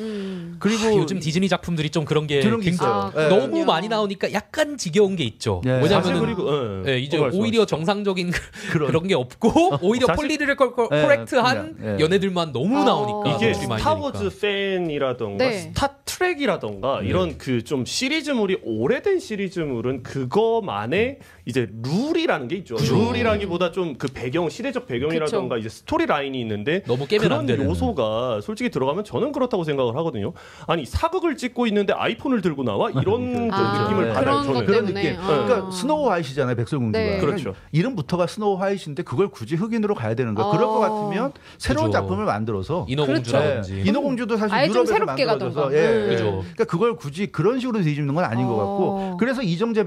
그리고 요즘 디즈니 작품들이 좀 그런 게 그런 게 굉장히 있어요. 너무 그렇군요. 많이 나오니까 약간 지겨운 게 있죠. 네. 사실 왜냐하면 그리고 이제 오히려 정상적인 그런 게 없고 오히려 사실- 폴리를 코렉트한 네. 연애들만 너무 나오니까 이게 노출이 많이 스타워즈 되니까. 팬이라던가 네. 스타트랙이라던가 이런 그 좀 시리즈물이 오래된 시리즈물은 그거만의 이제 룰이라는 게 있죠. 룰이라기보다 좀 그 배경 시대적 배경이라던가 이제 스토리 라인이 있는데 너무 깨면 그런 안 되는. 요소가 솔직히 들어가면 저는 그렇다고 생각을 하거든요. 아니 사극을 찍고 있는데 아이폰을 들고 나와 이런 느낌을 네. 받아요. 그런 저는. 것 그런 때문에. 느낌. 그러니까 스노우 화이트잖아요, 백설공주가. 네. 그렇죠. 이름부터가 스노우 화이트인데 그걸 굳이 흑인으로 가야 되는가? 그럴 것 같으면 새로운 그죠. 작품을 만들어서 인어공주라든지 인어공주도 사실 아예 좀 유럽에서 새롭게 만들어져서 가던가. 그죠. 그러니까 그걸 굳이 그런 식으로 뒤집는 건 아닌 것 같고 그래서 이정재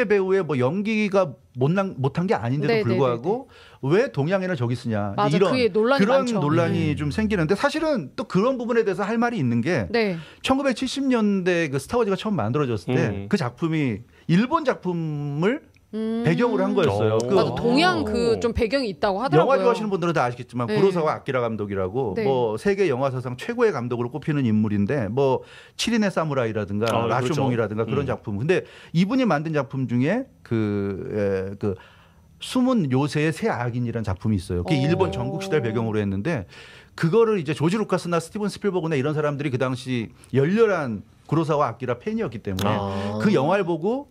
배우의 뭐 연기가 못한 게 아닌데도 네네네네. 불구하고 왜 동양인을 저기 쓰냐 맞아, 그게 논란이 그런 많죠. 논란이 좀 생기는데 사실은 또 그런 부분에 대해서 할 말이 있는 게 네. 1970년대 그 스타워즈가 처음 만들어졌을 때 그 작품이 일본 작품을 배경으로 한 거였어요. 그 맞아, 동양 그 좀 배경이 있다고 하더라고요. 영화 좋아하시는 분들은 다 아시겠지만 네. 구로사와 아키라 감독이라고 네. 뭐 세계 영화 사상 최고의 감독으로 꼽히는 인물인데 뭐 7인의 사무라이라든가 라쇼몽이라든가 그렇죠. 그런 작품. 근데 이분이 만든 작품 중에 그 숨은 요새의 새 악인이라는 작품이 있어요. 그게 일본 전국 시대를 배경으로 했는데 그거를 이제 조지 루카스나 스티븐 스필버그나 이런 사람들이 그 당시 열렬한 구로사와 아키라 팬이었기 때문에 그 영화를 보고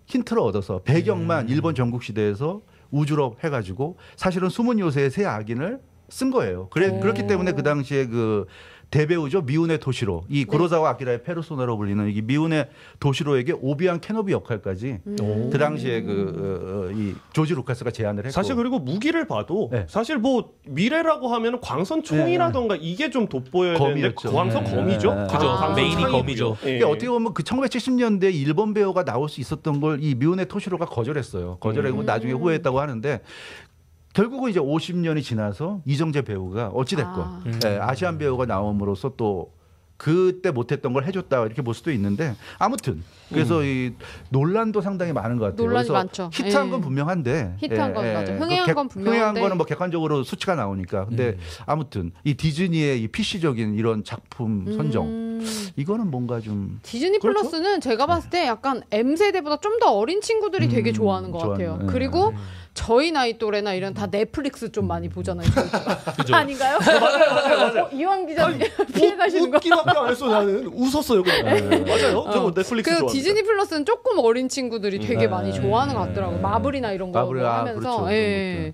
힌트를 얻어서 배경만 일본 전국 시대에서 우주로 해가지고 사실은 숨은 요새의 새 악인을 쓴 거예요. 그렇기 때문에 그 당시에 그 대배우죠 미우네 도시로 이 구로사와 아키라의 페르소나로 불리는 이 미우네 도시로에게 오비안 케노비 역할까지 그 당시에 이 조지 루카스가 제안을 했고 사실 그리고 무기를 봐도 네. 사실 뭐 미래라고 하면 광선 총이라던가 이게 좀 돋보여야 되는데 검이었죠. 광선 네. 검이죠. 네. 그죠. 광선 메인이 창이고요. 검이죠. 예. 그러니까 어떻게 보면 그 1970년대 일본 배우가 나올 수 있었던 걸 이 미우네 토시로가 거절했어요. 거절하고 나중에 후회했다고 하는데 결국은 이제 50년이 지나서 이정재 배우가 어찌됐건 아시안 배우가 나옴으로써 또 그때 못했던 걸 해줬다 이렇게 볼 수도 있는데 아무튼 그래서 이 논란도 상당히 많은 것 같아요. 논란이 그래서 많죠. 히트한 예. 건 분명한데 히트한 건 맞아요. 흥행한 건 분명한데. 흥행한 거는 뭐 객관적으로 수치가 나오니까. 근데 아무튼 이 디즈니의 이 PC적인 이런 작품 선정 이거는 뭔가 좀 디즈니 그렇죠? 플러스는 제가 봤을 때 약간 M세대보다 좀 더 어린 친구들이 되게 좋아하는 것 같아요. 좋아하는, 그리고 저희 나이 또래나 이런 다 넷플릭스 좀 많이 보잖아요. 그죠. 아닌가요? 맞아요. 이왕 기자님 피해 가시는 거. 웃기밖에 안 했어 나는 웃었어요. 그냥. 맞아요. 저 넷플릭스 그 좋아합니다. 디즈니 플러스는 조금 어린 친구들이 되게 많이 좋아하는 것 같더라고요. 마블이나 이런 거 마블, 하면서. 그렇죠. 예.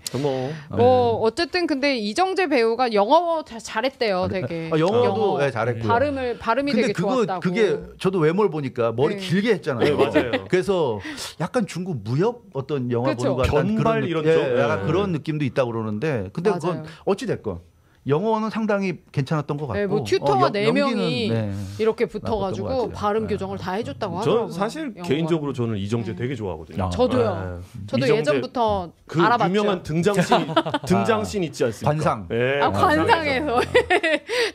뭐 어쨌든 근데 이정재 배우가 영어 잘했대요, 되게. 영어도 영어. 잘했고 발음이 근데 되게 좋았다고. 그게 저도 외모를 보니까 머리 네. 길게 했잖아요. 네, 맞아요. 그래서 약간 중국 무협 어떤 영화 그렇죠. 보는 것 같은 견발 그런 이런 예, 쪽? 약간 네. 그런 느낌도 있다고 그러는데 근데 그건 맞아요. 어찌 됐건 영어는 상당히 괜찮았던 것 같고 네, 뭐 튜터가 네 연기는, 명이 네. 이렇게 나빴던 것 붙어가지고 같아요. 발음 네. 교정을 다 해줬다고 하더라고요. 저 사실 영어가. 개인적으로 저는 이정재 되게 좋아하거든요. 저도요. 네. 저도 이정재 예전부터 그 알아봤죠. 유명한 등장씬 있지 않습니까? 관상. 예, 관상에서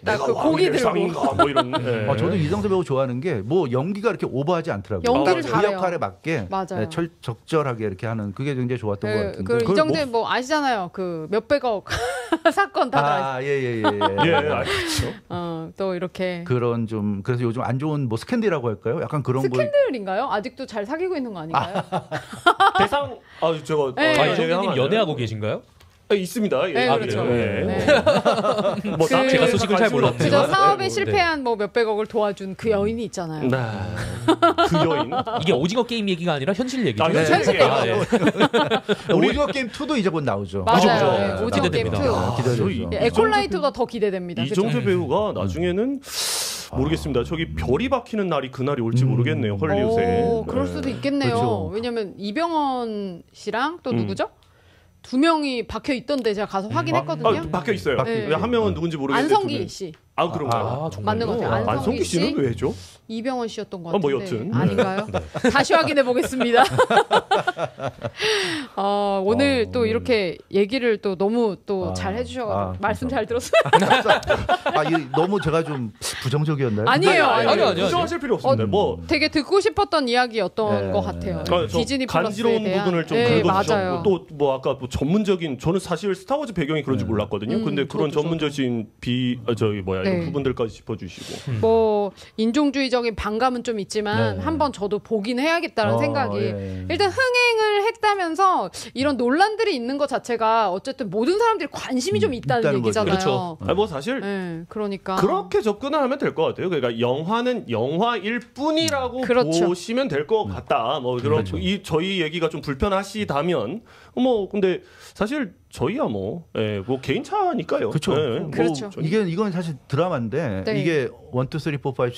딱 그 고기 들고. 상인가 뭐 이런. 예. 저도 이정재 배우 좋아하는 게 뭐 연기가 이렇게 오버하지 않더라고요. 연기를 딱 잘해요. 그 역할에 맞게 맞아요. 적절하게 이렇게 하는 그게 굉장히 좋았던 것 같은데. 그 그걸 이정재 뭐 아시잖아요. 그 몇백억 사건 다들 예예예. 예, 알겠죠. 또 이렇게 그런 좀 그래서 요즘 안 좋은 뭐 스캔들이라고 할까요? 약간 그런 걸 스캔들인가요? 아직도 잘 사귀고 있는 거 아닌가요? 대상 제가 네. 이정재님 연애하고 계신가요? 있습니다. 예. 네, 그렇죠. 네. 네. 뭐 제가 소식을 잘 몰랐네요. 그저 사업에 네. 실패한 뭐 몇백억을 도와준 그 여인이 있잖아요. 네. 그 여인. 이게 오징어 게임 얘기가 아니라 현실 얘기죠. 네. 현실 아, 예. 오징어 게임 2도 이제 곧 나오죠. 맞아요. 네, 오징어 게임 기대됩니다. 2. 기대되죠. 에콜라이트보다 더 기대됩니다. 이정재 배우가 나중에는 모르겠습니다. 저기 별이 박히는 날이 그날이 올지 모르겠네요. 헐리우드에. 그럴 수도 있겠네요. 그렇죠. 왜냐면 이병헌 씨랑 또 누구죠? 두 명이 박혀 있던데 제가 가서 확인했거든요. 박혀 있어요. 네. 한 명은 누군지 모르겠는데 안성기 씨. 아 그런가요? 아, 정말요? 맞는 것 같아요. 안성기 씨는 왜죠? 이병헌 씨였던 것 같은데. 뭐 여튼. 아닌가요? 다시 확인해 보겠습니다. 오늘 또 이렇게 얘기를 또 너무 또 잘 해주셔가지고 말씀 잘 들었어요. 너무 제가 좀 부정적이었나요? 아니에요. 아니요. 걱정하실 필요 없습니다. 뭐 되게 듣고 싶었던 이야기였던 네. 것 같아요. 저 디즈니 플러스에 간지러운 대한. 부분을 좀 네, 긁어주셨고 맞아요. 또 뭐 아까 뭐 전문적인 저는 사실 스타워즈 배경이 그런지 몰랐거든요. 근데 그런 저도. 전문적인 이런 네. 부분들까지 짚어주시고 뭐 인종주의적인 반감은 좀 있지만 네. 한번 저도 보긴 해야겠다는 생각이 예. 일단 흥행을 했다면서 이런 논란들이 있는 것 자체가 어쨌든 모든 사람들이 관심이 좀 있다는 있다는 얘기잖아요. 거죠. 뭐 사실 네, 그러니까 그렇게 접근을 하면 될 것 같아요. 그러니까 영화는 영화일 뿐이라고 그렇죠. 보시면 될 것 같다. 뭐 그런 저희 얘기가 좀 불편하시다면 뭐 근데 사실 저희야 뭐 개인 차니까요. 그렇죠. 그렇죠. 이건 사실 드라마인데 네. 이게 1, 2, 3, 4, 5, 6,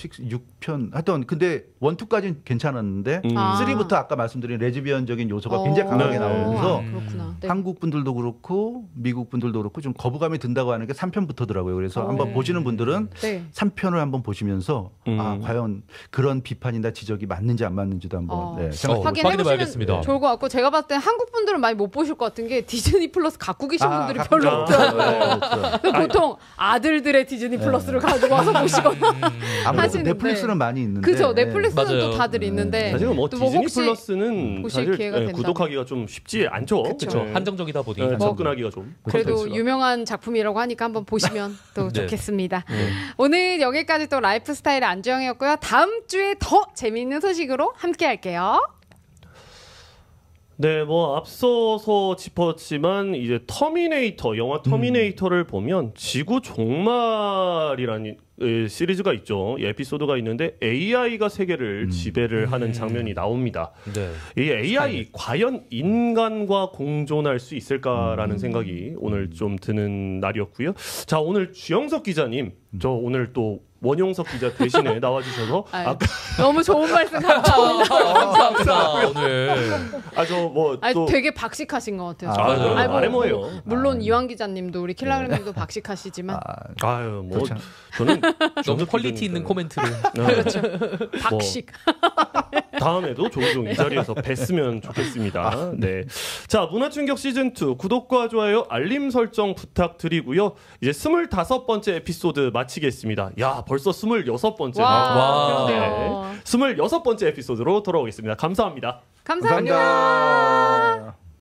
6편 하여튼 근데 1, 2까지는 괜찮았는데 3부터 아까 말씀드린 레즈비언적인 요소가 굉장히 강하게 나오면서 그렇구나. 네. 한국 분들도 그렇고 미국 분들도 그렇고 좀 거부감이 든다고 하는 게 3편부터더라고요. 그래서 한번 보시는 분들은 네. 3편을 한번 보시면서 과연 그런 비판이나 지적이 맞는지 안 맞는지도 한번 생각해 확인해봐야겠습니다. 좋을 것 같고 제가 봤을 때 한국 분들은 많이 못 보실 것 같은 게 디즈니 플러스 갖고 계신 분들이 갖고 별로 있죠. 없더라고요. 그렇죠. 보통 아들들의 디즈니 플러스를 가지고 와서 보시거나 아무래도 하시는데. 넷플릭스는 많이 있는데 그죠. 넷플릭스는 맞아요. 또 다들 있는데 사실 뭐 또뭐 디즈니 혹시 플러스는 보실 사실 기회가 된다면. 구독하기가 좀 쉽지 않죠. 그렇죠. 한정적이다 보니. 접근하기가 좀 그래도 그렇죠. 유명한 작품이라고 하니까 한번 보시면 또 네. 좋겠습니다. 오늘 여기까지 또 라이프 스타일의 안주영이었고요. 다음 주에 더 재미있는 소식으로 함께 할게요. 네, 뭐 앞서서 짚었지만 이제 영화 터미네이터를 보면 지구 종말이라는 시리즈가 있죠. 이 에피소드가 있는데 AI가 세계를 지배를 하는 장면이 나옵니다. 네. 이 AI 과연 인간과 공존할 수 있을까라는 생각이 오늘 좀 드는 날이었고요. 자, 오늘 주영석 기자님, 저 오늘 또 원용석 기자 대신에 나와주셔서 너무 좋은 말씀 감사합니다. 감사합니다. 오늘. 되게 박식하신 것 같아요. 맞아요. 뭐, 뭐예요? 물론 이완 기자님도 우리 킬라그램님도 박식하시지만 뭐 저는 너무 퀄리티 있는 코멘트를. 그렇죠. 박식. 다음에도 종종 이 자리에서 뵀으면 좋겠습니다. 네. 자, 문화충격 시즌2 구독과 좋아요, 알림 설정 부탁드리고요. 이제 25번째 에피소드 마치겠습니다. 야, 벌써 26번째. 와. 네. 26번째 에피소드로 돌아오겠습니다. 감사합니다. 감사합니다.